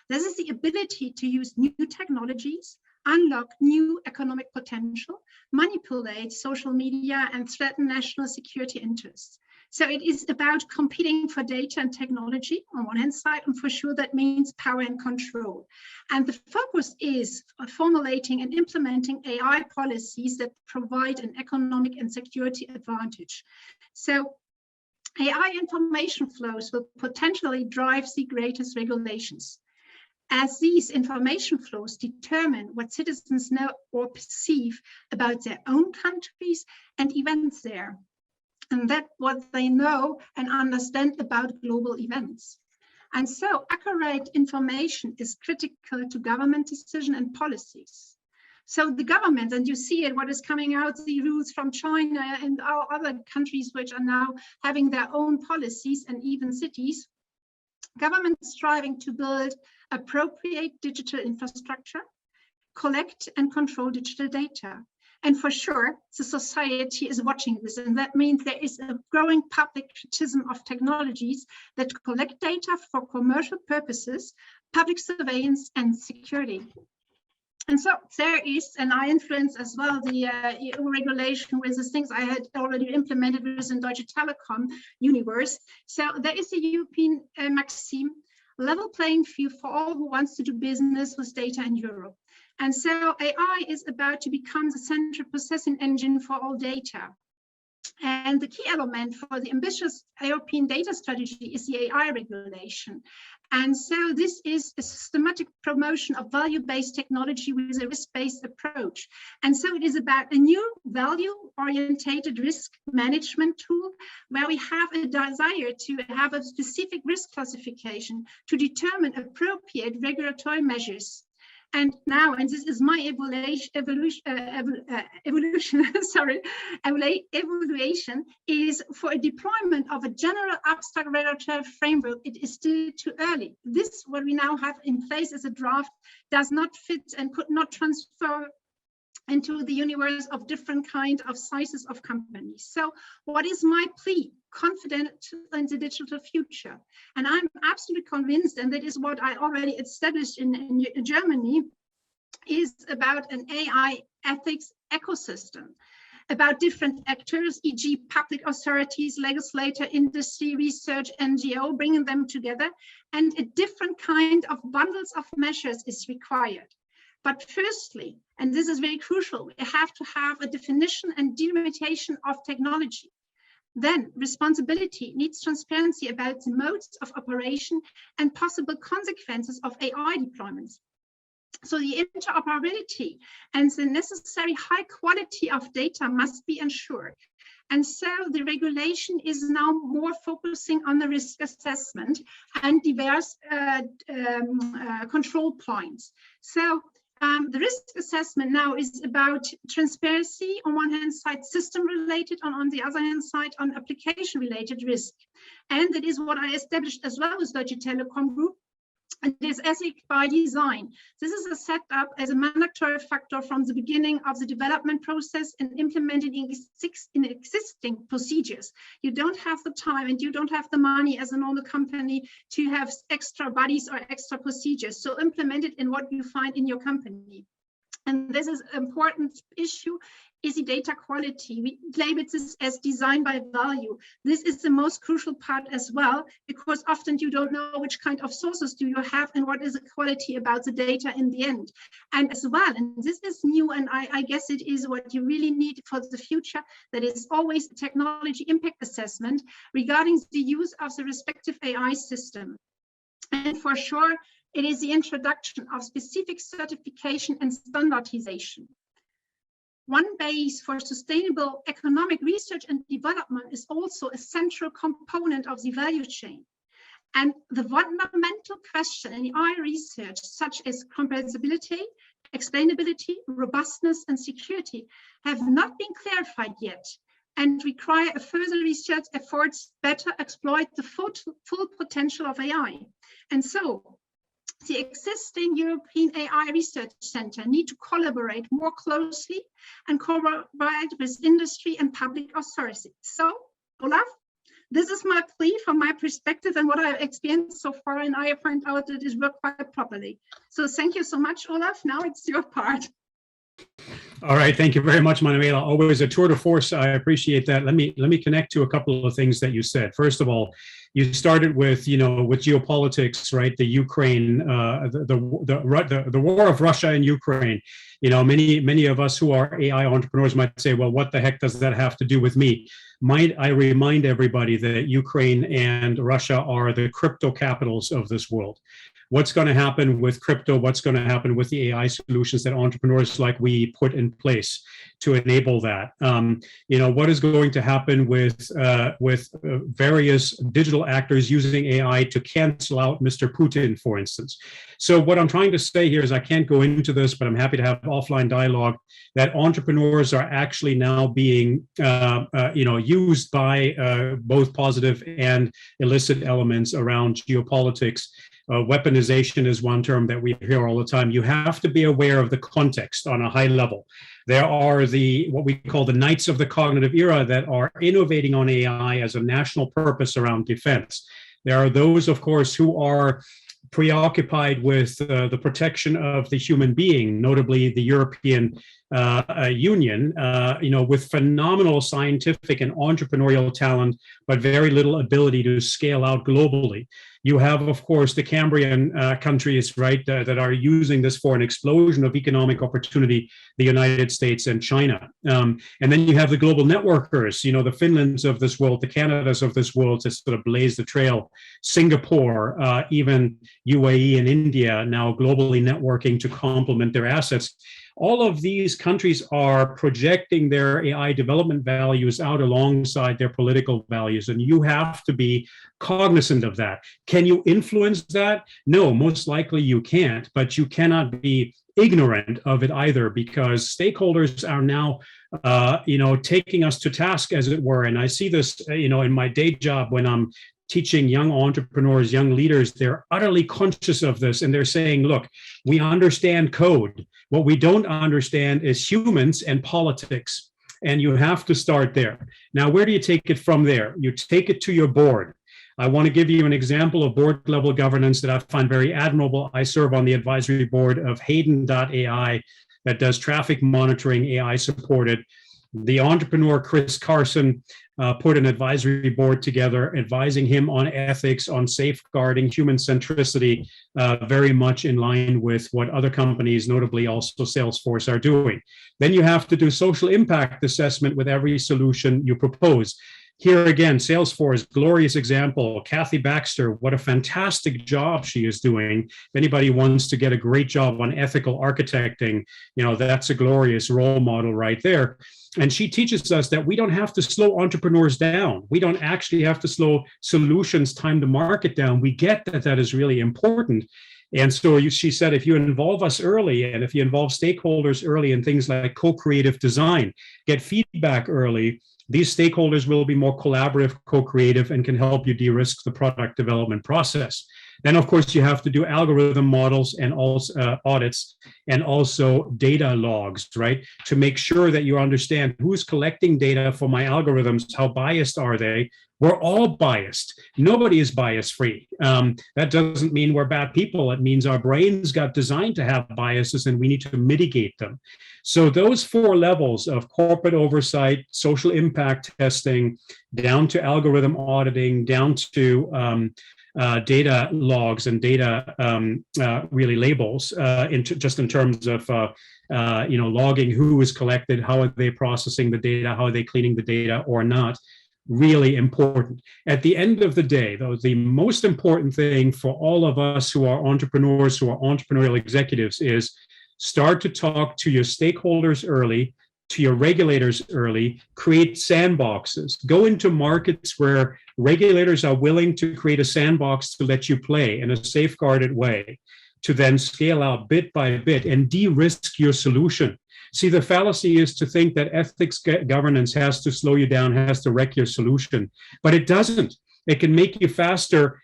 This is the ability to use new technologies, unlock new economic potential, manipulate social media, and threaten national security interests. So it is about competing for data and technology on one hand side, and for sure that means power and control. And the focus is formulating and implementing AI policies that provide an economic and security advantage. So AI information flows will potentially drive the greatest regulations, as these information flows determine what citizens know or perceive about their own countries and events there, and that what they know and understand about global events. And so accurate information is critical to government decision and policies. So the government, and you see it, what is coming out, the rules from China and our other countries which are now having their own policies, and even cities, governments striving to build appropriate digital infrastructure, collect and control digital data. And for sure, the society is watching this, and that means there is a growing public criticism of technologies that collect data for commercial purposes, public surveillance, and security. And so there is, and I influence as well the EU regulation with the things I had already implemented within Deutsche Telekom universe. So there is a European maxim, level playing field for all who wants to do business with data in Europe. And so AI is about to become the central processing engine for all data. And the key element for the ambitious European data strategy is the AI regulation. And so this is a systematic promotion of value-based technology with a risk-based approach. And so it is about a new value-orientated risk management tool where we have a desire to have a specific risk classification to determine appropriate regulatory measures. And now, and this is my evaluation is for a deployment of a general abstract regulatory framework, it is still too early. This, what we now have in place as a draft, does not fit and could not transfer into the universe of different kind of sizes of companies. So what is my plea? Confident in the digital future. And I'm absolutely convinced, and that is what I already established in Germany, is about an AI ethics ecosystem, about different actors, e.g. public authorities, legislator, industry, research, NGO, bringing them together, and a different kind of bundles of measures is required. But firstly, and this is very crucial, we have to have a definition and delimitation of technology. Then responsibility needs transparency about the modes of operation and possible consequences of AI deployments. So the interoperability and the necessary high quality of data must be ensured. And so the regulation is now more focusing on the risk assessment and diverse control points. So the risk assessment now is about transparency on one hand side, system related, and on the other hand side, on application related risk. And that is what I established as well as Deutsche Telekom Group. And this ethic by design. This is a setup as a mandatory factor from the beginning of the development process and implemented in existing procedures. You don't have the time and you don't have the money as a normal company to have extra bodies or extra procedures. So implement it in what you find in your company. And this is an important issue, is the data quality. We label this as design by value. This is the most crucial part as well, because often you don't know which kind of sources do you have and what is the quality about the data in the end. And as well, and this is new, and I guess it is what you really need for the future, that is always a technology impact assessment regarding the use of the respective AI system. And for sure, it is the introduction of specific certification and standardization. One base for sustainable economic research and development is also a central component of the value chain. And the fundamental question in AI research, such as comprehensibility, explainability, robustness, and security, have not been clarified yet and require a further research efforts better exploit the full potential of AI. And so, the existing European AI Research Center need to collaborate more closely and collaborate with industry and public authorities. So, Olaf, this is my plea from my perspective and what I've experienced so far, and I find out that it worked quite properly. So thank you so much, Olaf. Now it's your part. All right, thank you very much, Manuela. Always a tour de force. I appreciate that. Let me connect to a couple of things that you said. First of all, you started with, with geopolitics, right? The Ukraine, the war of Russia and Ukraine. Many of us who are AI entrepreneurs might say, well, what the heck does that have to do with me? Might I remind everybody that Ukraine and Russia are the crypto capitals of this world? What's going to happen with crypto? What's going to happen with the AI solutions that entrepreneurs like we put in place to enable that? What is going to happen with various digital actors using AI to cancel out Mr. Putin, for instance? So what I'm trying to say here is I can't go into this, but I'm happy to have offline dialogue that entrepreneurs are actually now being used by both positive and illicit elements around geopolitics. Weaponization is one term that we hear all the time. You have to be aware of the context on a high level. There are what we call the knights of the cognitive era that are innovating on AI as a national purpose around defense. There are those, of course, who are preoccupied with the protection of the human being, notably the European Union, with phenomenal scientific and entrepreneurial talent, but very little ability to scale out globally. You have, of course, the Cambrian countries, right, that are using this for an explosion of economic opportunity, the United States and China. And then you have the global networkers, the Finlands of this world, the Canadas of this world to sort of blaze the trail. Singapore, even UAE and India now globally networking to complement their assets. All of these countries are projecting their AI development values out alongside their political values, and you have to be cognizant of that. Can you influence that? No, most likely you can't, but you cannot be ignorant of it either, because stakeholders are now taking us to task, as it were. And I see this in my day job when I'm teaching young entrepreneurs, young leaders. They're utterly conscious of this, and they're saying, look, we understand code. What we don't understand is humans and politics, and you have to start there. Now, where do you take it from there? You take it to your board. I want to give you an example of board level governance that I find very admirable. I serve on the advisory board of Hayden.ai that does traffic monitoring, AI supported. The entrepreneur, Chris Carson, put an advisory board together, advising him on ethics, on safeguarding human centricity, very much in line with what other companies, notably also Salesforce, are doing. Then you have to do social impact assessment with every solution you propose. Here again, Salesforce, glorious example. Kathy Baxter, what a fantastic job she is doing. If anybody wants to get a great job on ethical architecting, that's a glorious role model right there. And she teaches us that we don't have to slow entrepreneurs down. We don't actually have to slow solutions time to market down. We get that that is really important. And so she said, if you involve us early, and if you involve stakeholders early in things like co-creative design, get feedback early, these stakeholders will be more collaborative, co-creative, and can help you de-risk the product development process. Then, of course, you have to do algorithm models and also audits, and also data logs, right? To make sure that you understand who's collecting data for my algorithms, how biased are they? We're all biased. Nobody is bias-free. That doesn't mean we're bad people. It means our brains got designed to have biases, and we need to mitigate them. So those 4 levels of corporate oversight, social impact testing, down to algorithm auditing, down to data logs and data really labels, just in terms of logging who is collected, how are they processing the data, how are they cleaning the data or not. Really important. At the end of the day, though, the most important thing for all of us who are entrepreneurs, who are entrepreneurial executives, is start to talk to your stakeholders early, to your regulators early, create sandboxes, go into markets where regulators are willing to create a sandbox to let you play in a safeguarded way, to then scale out bit by bit and de-risk your solution. See, the fallacy is to think that ethics governance has to slow you down, has to wreck your solution, but it doesn't. It can make you faster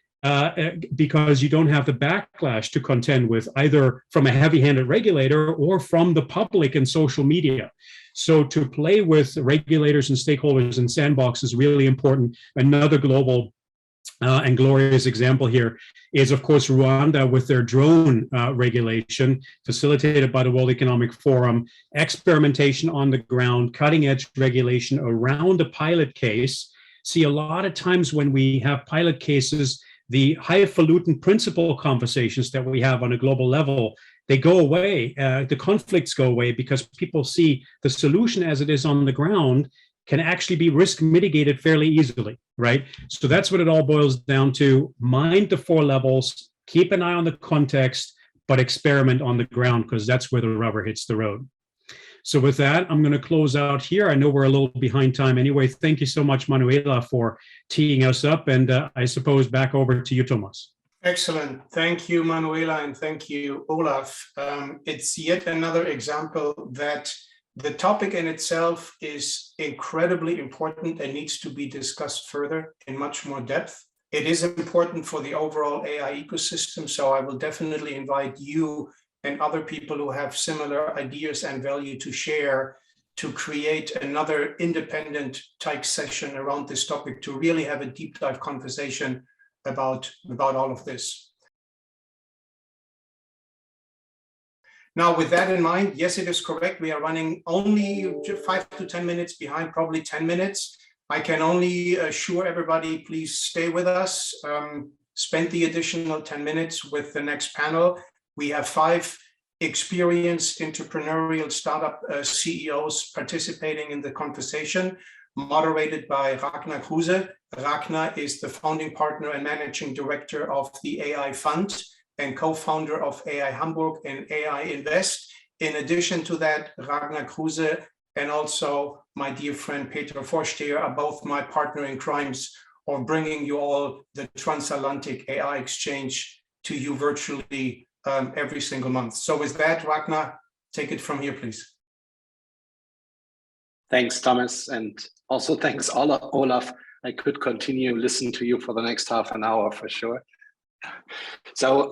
because you don't have the backlash to contend with, either from a heavy-handed regulator or from the public and social media. So to play with regulators and stakeholders in sandbox is really important. Another global and glorious example here is, of course, Rwanda with their drone regulation, facilitated by the World Economic Forum, experimentation on the ground, cutting edge regulation around a pilot case. See, a lot of times when we have pilot cases, the highfalutin principle conversations that we have on a global level, they go away, the conflicts go away because people see the solution as it is on the ground can actually be risk mitigated fairly easily, right? So that's what it all boils down to. Mind the 4 levels, keep an eye on the context, but experiment on the ground because that's where the rubber hits the road. So with that, I'm going to close out here. I know we're a little behind time anyway. Thank you so much, Manuela, for teeing us up. And I suppose back over to you, Thomas. Excellent. Thank you, Manuela, and thank you, Olaf. It's yet another example that the topic in itself is incredibly important and needs to be discussed further in much more depth. It is important for the overall AI ecosystem, so I will definitely invite you and other people who have similar ideas and value to share to create another independent type session around this topic to really have a deep dive conversation about all of this. Now, with that in mind, yes, it is correct. We are running only 5 to 10 minutes behind, probably 10 minutes. I can only assure everybody, please stay with us. Spend the additional 10 minutes with the next panel. We have 5 experienced entrepreneurial startup CEOs participating in the conversation, moderated by Ragnar Kruse. Ragnar is the founding partner and managing director of the AI Fund and co-founder of AI Hamburg and AI Invest. In addition to that, Ragnar Kruse and also my dear friend Peter Vorsteher are both my partner in crimes on bringing you all the Transatlantic AI Exchange to you virtually every single month. So with that, Ragnar, take it from here, please. Thanks, Thomas, and also thanks, Olaf. I could continue listen to you for the next half an hour for sure. So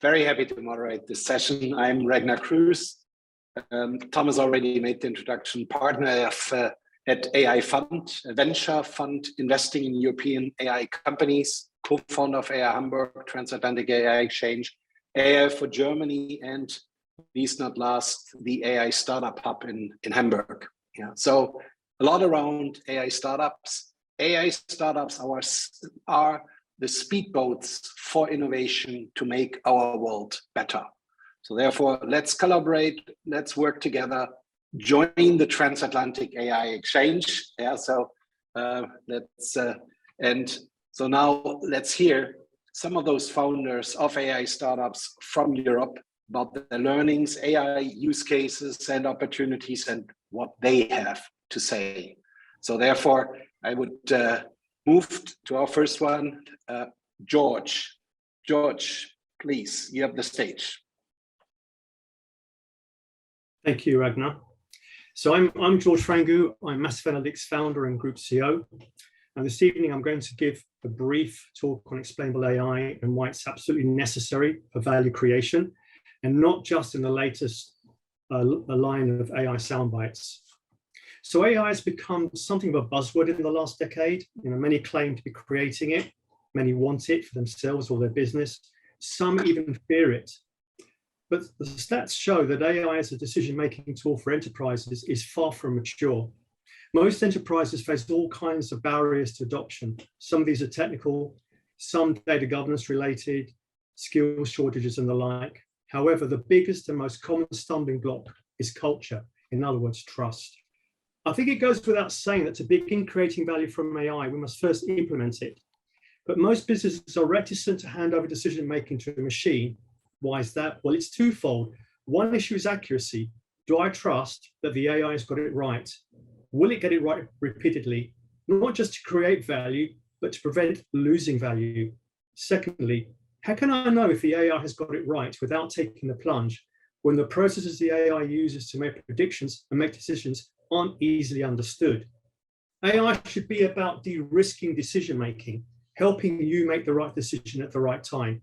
very happy to moderate this session. I'm Ragnar Kruse. Thomas already made the introduction, partner of, at AI Fund, a venture fund investing in European AI companies, co-founder of AI Hamburg, Transatlantic AI Exchange, AI for Germany, and least not last, the AI Startup Hub in Hamburg. Yeah, so a lot around AI startups. AI startups are the speedboats for innovation to make our world better. So therefore, let's collaborate, let's work together, join the Transatlantic AI Exchange. Yeah, so and so now let's hear some of those founders of AI startups from Europe about their learnings, AI use cases and opportunities, and what they have to say. So therefore, I would move to our first one, George. George, please, you have the stage. Thank you, Ragnar. So I'm George Frangu. I'm Massive Analytics founder and group CEO. And this evening, I'm going to give a brief talk on explainable AI and why it's absolutely necessary for value creation, and not just in the latest line of AI sound bites. So AI has become something of a buzzword in the last decade. Many claim to be creating it. Many want it for themselves or their business. Some even fear it. But the stats show that AI as a decision-making tool for enterprises is far from mature. Most enterprises face all kinds of barriers to adoption. Some of these are technical, some data governance related, skill shortages and the like. However, the biggest and most common stumbling block is culture. In other words, trust. I think it goes without saying that to begin creating value from AI, we must first implement it. But most businesses are reticent to hand over decision-making to a machine. Why is that? Well, it's twofold. One issue is accuracy. Do I trust that the AI has got it right? Will it get it right repeatedly? Not just to create value, but to prevent losing value. Secondly, how can I know if the AI has got it right without taking the plunge when the processes the AI uses to make predictions and make decisions aren't easily understood? AI should be about de-risking decision-making, helping you make the right decision at the right time.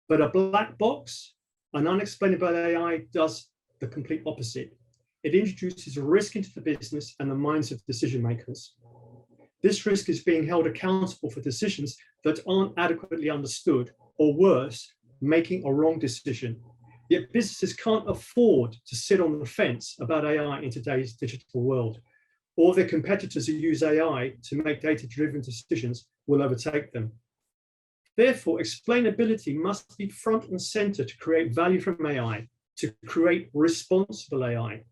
But a black box, an unexplainable AI, does the complete opposite. It introduces risk into the business and the minds of decision makers. This risk is being held accountable for decisions that aren't adequately understood, or worse, making a wrong decision. Yet businesses can't afford to sit on the fence about AI in today's digital world, or their competitors who use AI to make data-driven decisions will overtake them. Therefore, explainability must be front and center to create value from AI, to create responsible AI.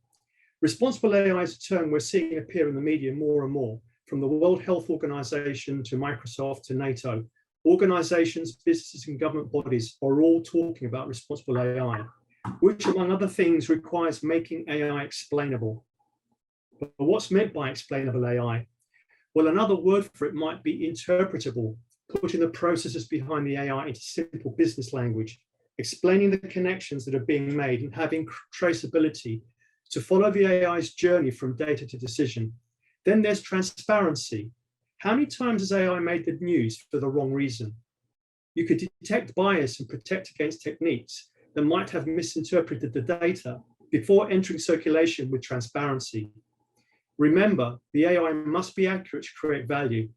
Responsible AI is a term we're seeing appear in the media more and more, from the World Health Organization to Microsoft to NATO. Organizations, businesses, and government bodies are all talking about responsible AI, which, among other things, requires making AI explainable. But what's meant by explainable AI? Well, another word for it might be interpretable, putting the processes behind the AI into simple business language, explaining the connections that are being made and having traceability to follow the AI's journey from data to decision. Then there's transparency. How many times has AI made the news for the wrong reason? You could detect bias and protect against techniques that might have misinterpreted the data before entering circulation with transparency. Remember, the AI must be accurate to create value.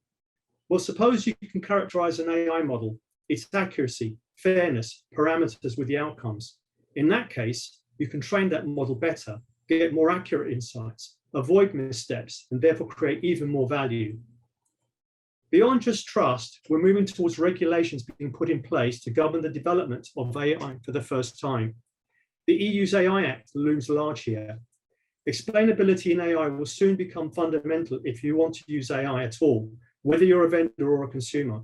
Well, suppose you can characterize an AI model, its accuracy, fairness, parameters with the outcomes. In that case, you can train that model better, get more accurate insights, avoid missteps, and therefore create even more value. Beyond just trust, we're moving towards regulations being put in place to govern the development of AI for the first time. The EU's AI Act looms large here. Explainability in AI will soon become fundamental if you want to use AI at all, whether you're a vendor or a consumer.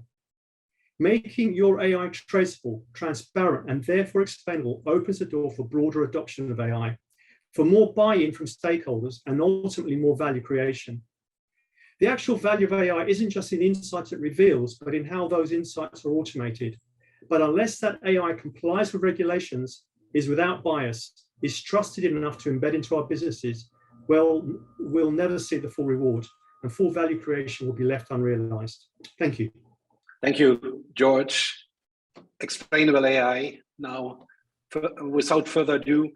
Making your AI traceable, transparent, and therefore explainable opens the door for broader adoption of AI, for more buy-in from stakeholders, and ultimately more value creation. The actual value of AI isn't just in the insights it reveals, but in how those insights are automated. But unless that AI complies with regulations, is without bias, is trusted enough to embed into our businesses, well, we'll never see the full reward, and full value creation will be left unrealized. Thank you. Thank you, George. Explainable AI. Now, without further ado,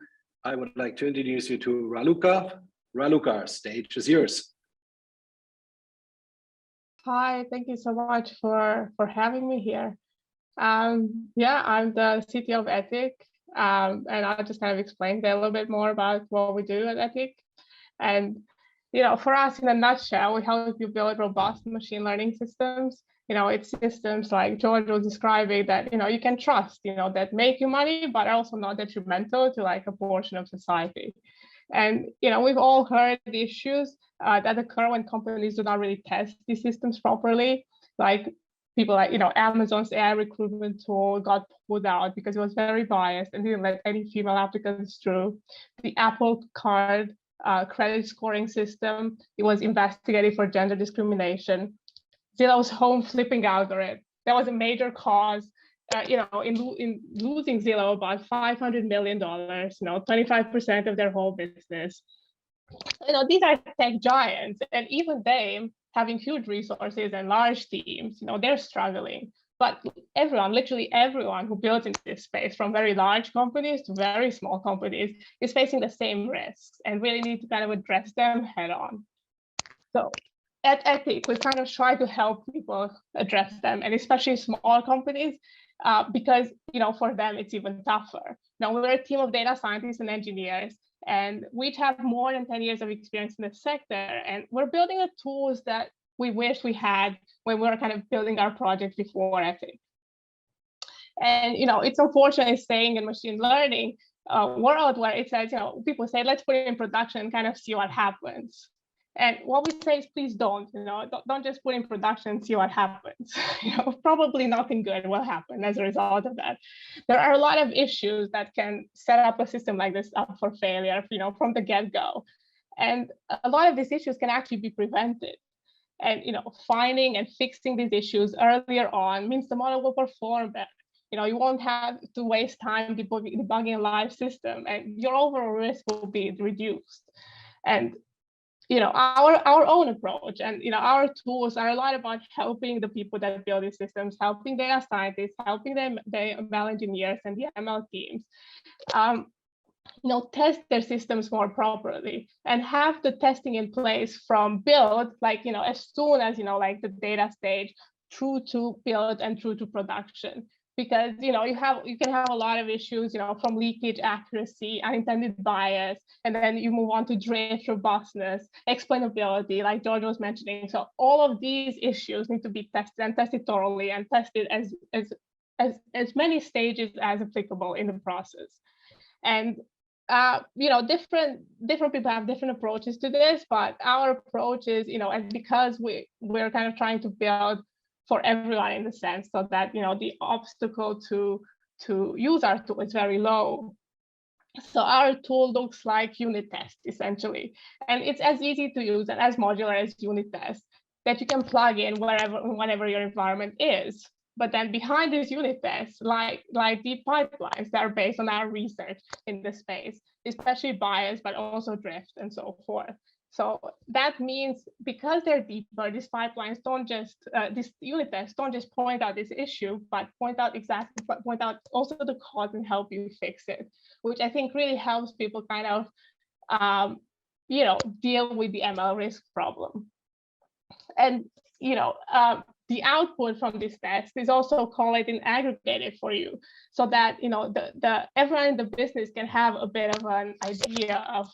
I would like to introduce you to Raluca. Raluca, stage is yours. Hi, thank you so much for having me here. Yeah, I'm the CTO of Ethic, and I'll just kind of explain a little bit more about what we do at Ethic. And for us, in a nutshell, we help you build robust machine learning systems. It's systems like George was describing that you can trust, that make you money, but are also not detrimental to like a portion of society. And we've all heard the issues that occur when companies do not really test these systems properly. Like people like Amazon's AI recruitment tool got pulled out because it was very biased and didn't let any female applicants through. The Apple Card credit scoring system, it was investigated for gender discrimination. Zillow's home flipping algorithm, that was a major cause in losing Zillow about $500 million, 25% of their whole business. These are tech giants, and even they, having huge resources and large teams, they're struggling. But everyone, literally everyone who builds in this space, from very large companies to very small companies, is facing the same risks and really need to kind of address them head on. So at Ethic, we kind of try to help people address them, and especially small companies, because for them it's even tougher. Now, we're a team of data scientists and engineers, and we have more than 10 years of experience in the sector, and we're building the tools that we wish we had when we were kind of building our project before Ethic. And it's unfortunate staying in machine learning world where it says, people say, let's put it in production and kind of see what happens. And what we say is, please don't just put in production and see what happens. Probably nothing good will happen as a result of that. There are a lot of issues that can set up a system like this up for failure, from the get-go. And a lot of these issues can actually be prevented. And finding and fixing these issues earlier on means the model will perform better. You won't have to waste time debugging a live system, and your overall risk will be reduced. And our own approach and our tools are a lot about helping the people that build these systems, helping data scientists, helping the ML engineers and the ML teams. test their systems more properly and have the testing in place from build, like, as soon as, like the data stage through to build and through to production. Because, you can have a lot of issues, from leakage, accuracy, unintended bias, and then you move on to drift, robustness, explainability, like George was mentioning. So all of these issues need to be tested and tested thoroughly and tested as many stages as applicable in the process. And different people have different approaches to this, but our approach is, and because we're kind of trying to build for everyone in the sense so that, the obstacle to use our tool is very low. So our tool looks like unit test essentially, and it's as easy to use and as modular as unit test that you can plug in whenever your environment is. But then behind these unit tests, like deep pipelines that are based on our research in the space, especially bias, but also drift and so forth. So that means because they're deeper, these pipelines don't just, these unit tests don't just point out this issue, but point out also the cause and help you fix it, which I think really helps people kind of, deal with the ML risk problem. And, the output from this test is also collated and aggregated for you so that, everyone in the business can have a bit of an idea of,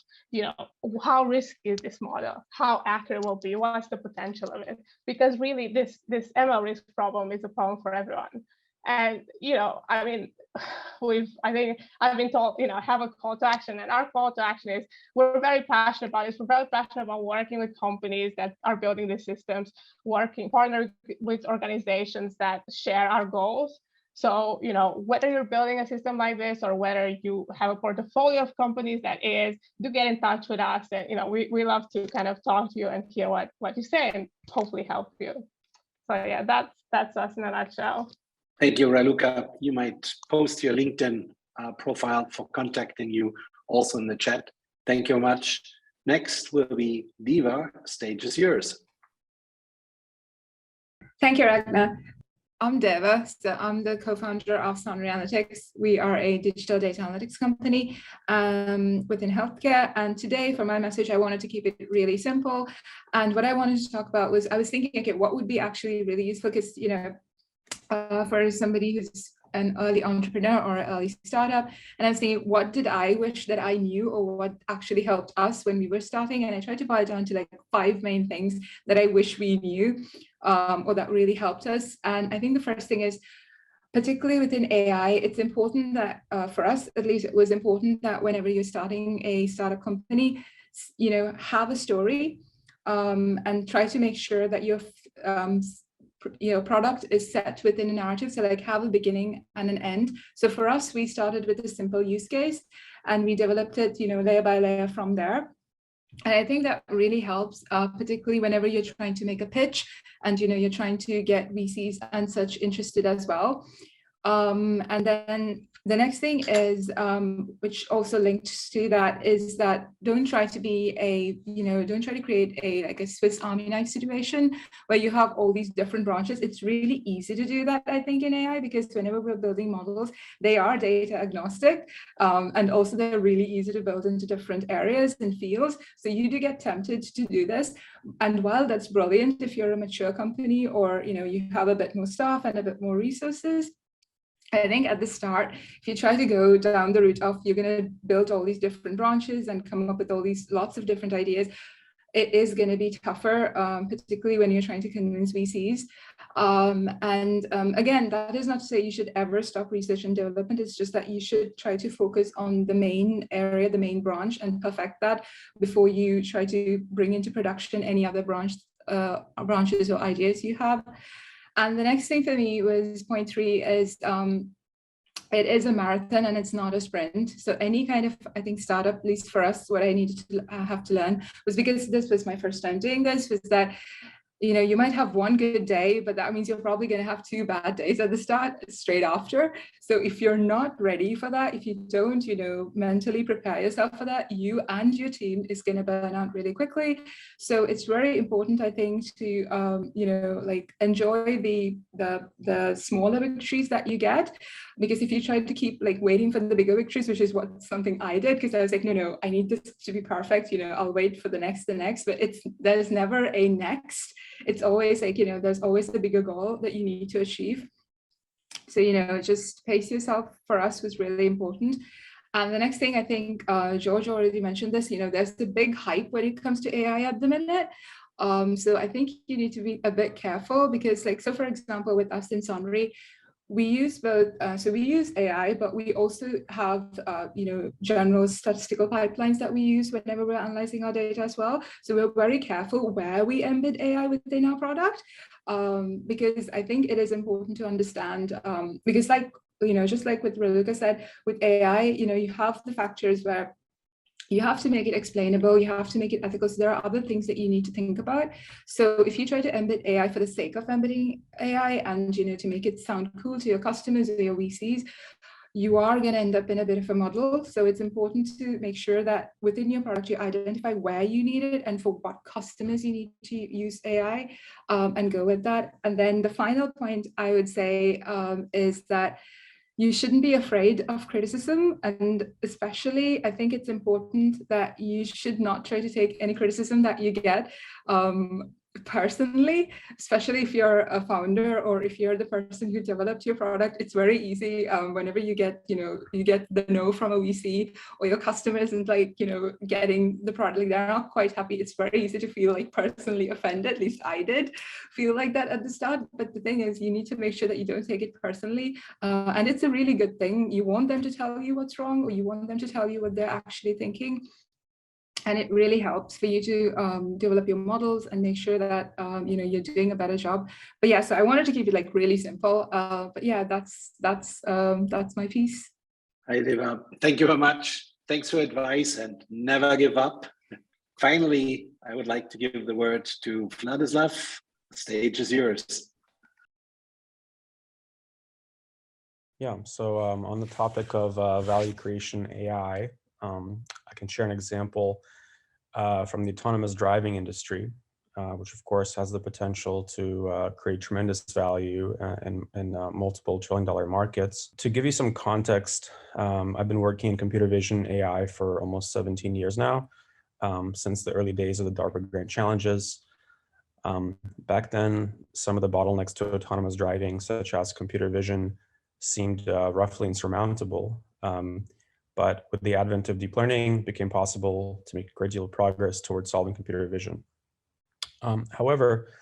how risky is this model, how accurate will be, what's the potential of it? Because really this ML risk problem is a problem for everyone. And, I think I've been told, have a call to action, and our call to action is we're very passionate about this. We're very passionate about working with companies that are building these systems, partnering with organizations that share our goals. So, whether you're building a system like this or whether you have a portfolio of companies that is, do get in touch with us. And, we love to kind of talk to you and hear what you say and hopefully help you. So yeah, that's us in a nutshell. Thank you, Raluca. You might post your LinkedIn profile for contacting you also in the chat. Thank you very much. Next will be Diva. Stage is yours. Thank you, Ragnar. I'm Deva, so I'm the co-founder of Sound Analytics. We are a digital data analytics company within healthcare. And today for my message, I wanted to keep it really simple. And what I wanted to talk about was, I was thinking, okay, what would be actually really useful? Because, for somebody who's an early entrepreneur or an early startup, and I was thinking, what did I wish that I knew, or what actually helped us when we were starting? And I tried to boil it down to like 5 main things that I wish we knew, or that really helped us. And I think the first thing is, particularly within AI, it's important that for us, at least, it was important that whenever you're starting a startup company, have a story, and try to make sure that your product is set within a narrative. So like have a beginning and an end. So for us, we started with a simple use case and we developed it, layer by layer from there. And I think that really helps, particularly whenever you're trying to make a pitch and, you're trying to get VCs and such interested as well. And then the next thing is, which also links to that, is that don't try to be don't try to create a Swiss Army knife situation where you have all these different branches. It's really easy to do that, I think, in AI, because whenever we're building models, they are data agnostic, and also they're really easy to build into different areas and fields. So you do get tempted to do this. And while that's brilliant, if you're a mature company or, you have a bit more staff and a bit more resources, I think at the start, if you try to go down the route of you're going to build all these different branches and come up with all these lots of different ideas, it is going to be tougher, particularly when you're trying to convince VCs. Again, that is not to say you should ever stop research and development. It's just that you should try to focus on the main area, the main branch, and perfect that before you try to bring into production any other branches or ideas you have. And the next thing for me was point 3 is it is a marathon and it's not a sprint. So any kind of, I think, startup, at least for us, what I needed to have to learn was, because this was my first time doing this, was that you know, you might have one good day, but that means you're probably going to have 2 bad days at the start straight after. So if you're not ready for that, if you don't, you know, mentally prepare yourself for that, you and your team is going to burn out really quickly. So it's very important, I think, to, you know, like enjoy the smaller victories that you get, because if you try to keep like waiting for the bigger victories, which is what something I did, because I was like, no, I need this to be perfect, you know, I'll wait for the next, but there's never a next. It's always like, you know, there's always the bigger goal that you need to achieve. So, you know, just pace yourself for us was really important. And the next thing, I think George already mentioned this, you know, there's the big hype when it comes to AI at the minute. So I think you need to be a bit careful, because like, so for example, with us in Sonry, we use both, so we use AI, but we also have, you know, general statistical pipelines that we use whenever we're analyzing our data as well. So we're very careful where we embed AI within our product, because I think it is important to understand, because like, you know, just like what Raluca said, with AI, you know, you have the factors where you have to make it explainable, you have to make it ethical. So there are other things that you need to think about. So if you try to embed AI for the sake of embedding AI and, you know, to make it sound cool to your customers or your VCs, you are going to end up in a bit of a model. So it's important to make sure that within your product, you identify where you need it and for what customers you need to use AI, and go with that. And then the final point I would say is that you shouldn't be afraid of criticism. And especially, I think it's important that you should not try to take any criticism that you get personally, especially if you're a founder or if you're the person who developed your product. It's very easy whenever you get, you know, you get the no from a VC, or your customers and like, you know, getting the product, like they're not quite happy. It's very easy to feel like personally offended. At least I did feel like that at the start. But the thing is, you need to make sure that you don't take it personally. And it's a really good thing. You want them to tell you what's wrong, or you want them to tell you what they're actually thinking. And it really helps for you to develop your models and make sure that you know, you're doing a better job. But yeah, so I wanted to keep it like really simple. But yeah, that's my piece. Hi, Deva. Thank you very much. Thanks for advice and never give up. Finally, I would like to give the word to Vladislav. The stage is yours. Yeah, so on the topic of value creation AI, I can share an example from the autonomous driving industry, which of course has the potential to create tremendous value in multiple trillion-dollar markets. To give you some context, I've been working in computer vision AI for almost 17 years now, since the early days of the DARPA grant challenges. Back then, some of the bottlenecks to autonomous driving, such as computer vision, seemed roughly insurmountable. But with the advent of deep learning, it became possible to make a great deal of progress towards solving computer vision. However,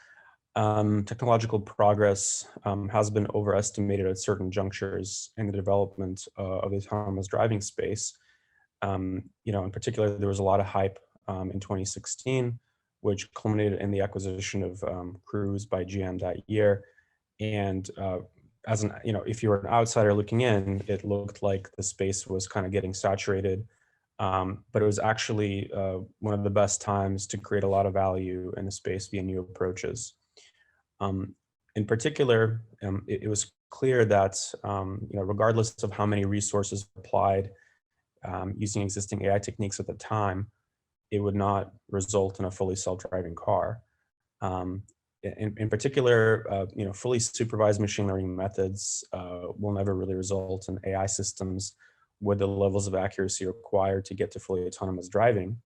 technological progress has been overestimated at certain junctures in the development of the autonomous driving space. You know, in particular, there was a lot of hype in 2016, which culminated in the acquisition of Cruise by GM that year. And as an, you know, if you were an outsider looking in, it looked like the space was kind of getting saturated, but it was actually one of the best times to create a lot of value in the space via new approaches. In particular, it was clear that you know, regardless of how many resources applied using existing AI techniques at the time, it would not result in a fully self-driving car. In particular, you know, fully supervised machine learning methods will never really result in AI systems with the levels of accuracy required to get to fully autonomous driving.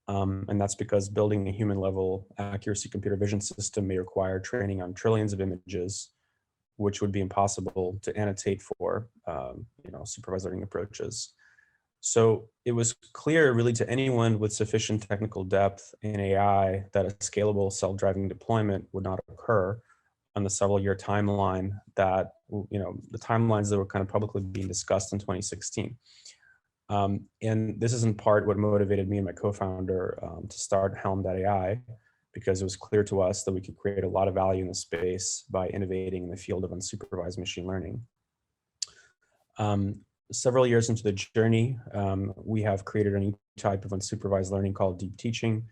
And that's because building a human level accuracy computer vision system may require training on trillions of images, which would be impossible to annotate for you know, supervised learning approaches. So it was clear really to anyone with sufficient technical depth in AI that a scalable self-driving deployment would not occur on the several-year timeline that, you know, the timelines that were kind of publicly being discussed in 2016. And this is in part what motivated me and my co-founder to start Helm.ai, because it was clear to us that we could create a lot of value in the space by innovating in the field of unsupervised machine learning. Several years into the journey, we have created a new type of unsupervised learning called deep teaching,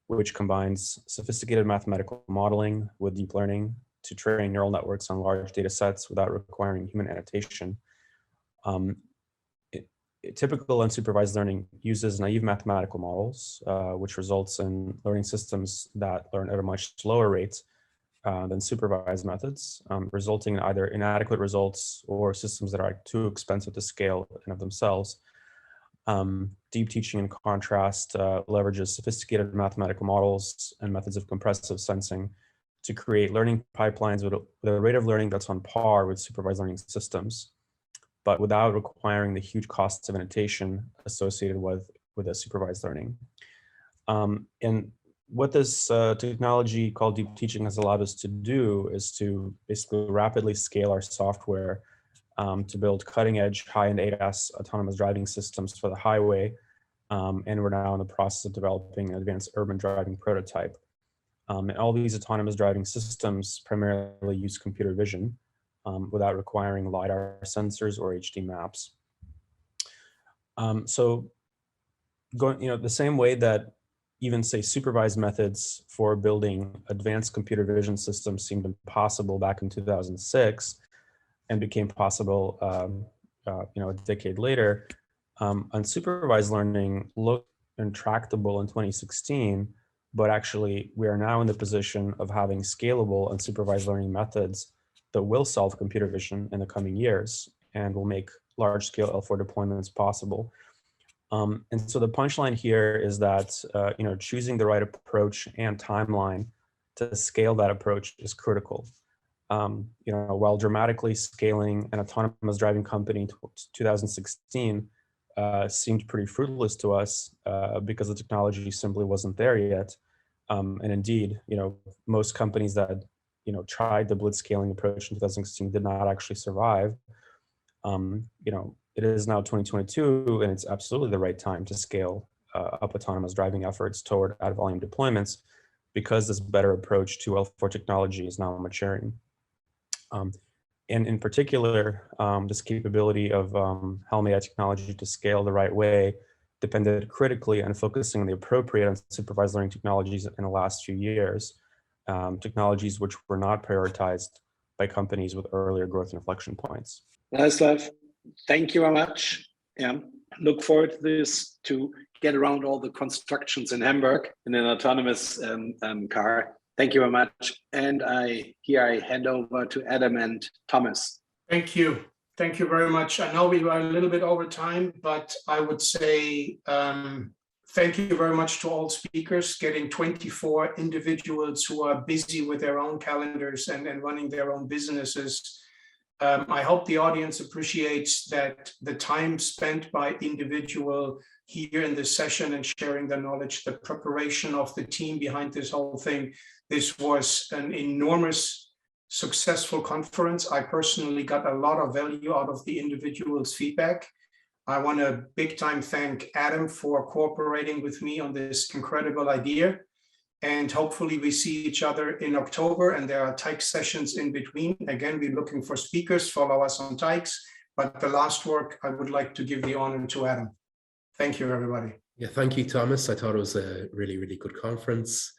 which combines sophisticated mathematical modeling with deep learning to train neural networks on large data sets without requiring human annotation. Typical unsupervised learning uses naive mathematical models, which results in learning systems that learn at a much slower rate than supervised methods, resulting in either inadequate results or systems that are too expensive to scale in of themselves. Deep teaching, in contrast, leverages sophisticated mathematical models and methods of compressive sensing to create learning pipelines with a rate of learning that's on par with supervised learning systems, but without requiring the huge costs of annotation associated with a supervised learning. And what this technology called deep teaching has allowed us to do is to basically rapidly scale our software to build cutting-edge, high-end ADAS autonomous driving systems for the highway. And we're now in the process of developing an advanced urban driving prototype. And all these autonomous driving systems primarily use computer vision without requiring LiDAR sensors or HD maps. So going, the same way that even say supervised methods for building advanced computer vision systems seemed impossible back in 2006 and became possible, a decade later, unsupervised learning looked intractable in 2016, but actually we are now in the position of having scalable unsupervised learning methods that will solve computer vision in the coming years and will make large-scale L4 deployments possible. And so the punchline here is that choosing the right approach and timeline to scale that approach is critical. While dramatically scaling an autonomous driving company in 2016 seemed pretty fruitless to us because the technology simply wasn't there yet. And indeed, most companies that tried the blitzscaling approach in 2016 did not actually survive. It is now 2022, and it's absolutely the right time to scale up autonomous driving efforts toward at-volume deployments because this better approach to L4 technology is now maturing. And in particular, this capability of Helm AI technology to scale the right way depended critically on focusing on the appropriate unsupervised learning technologies in the last few years, technologies which were not prioritized by companies with earlier growth inflection points. Ladislav, thank you very much. Look forward to this, to get around all the constructions in Hamburg in an autonomous car. Thank you very much. And I hand over to Adam and Thomas. Thank you. Thank you very much. I know we were a little bit over time, but I would say thank you very much to all speakers, getting 24 individuals who are busy with their own calendars and running their own businesses. I hope the audience appreciates that the time spent by individual here in this session and sharing the knowledge, the preparation of the team behind this whole thing. This was an enormous, successful conference. I personally got a lot of value out of the individual's feedback. I want to big time thank Adam for cooperating with me on this incredible idea. And hopefully we see each other in October, and there are TIKE sessions in between. Again, we're looking for speakers, follow us on TIKEs. But the last word, I would like to give the honor to Adam. Thank you, everybody. Yeah, thank you, Thomas. I thought it was a really, really good conference.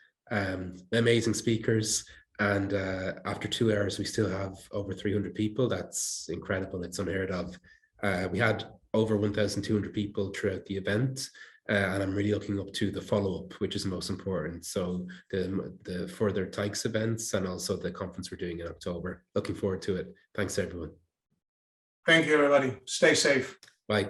Amazing speakers. And after 2 hours, we still have over 300 people. That's incredible. It's unheard of. We had over 1,200 people throughout the event. And I'm really looking up to the follow-up, which is most important. So the further TIKEs events and also the conference we're doing in October. Looking forward to it. Thanks, everyone. Thank you, everybody. Stay safe. Bye.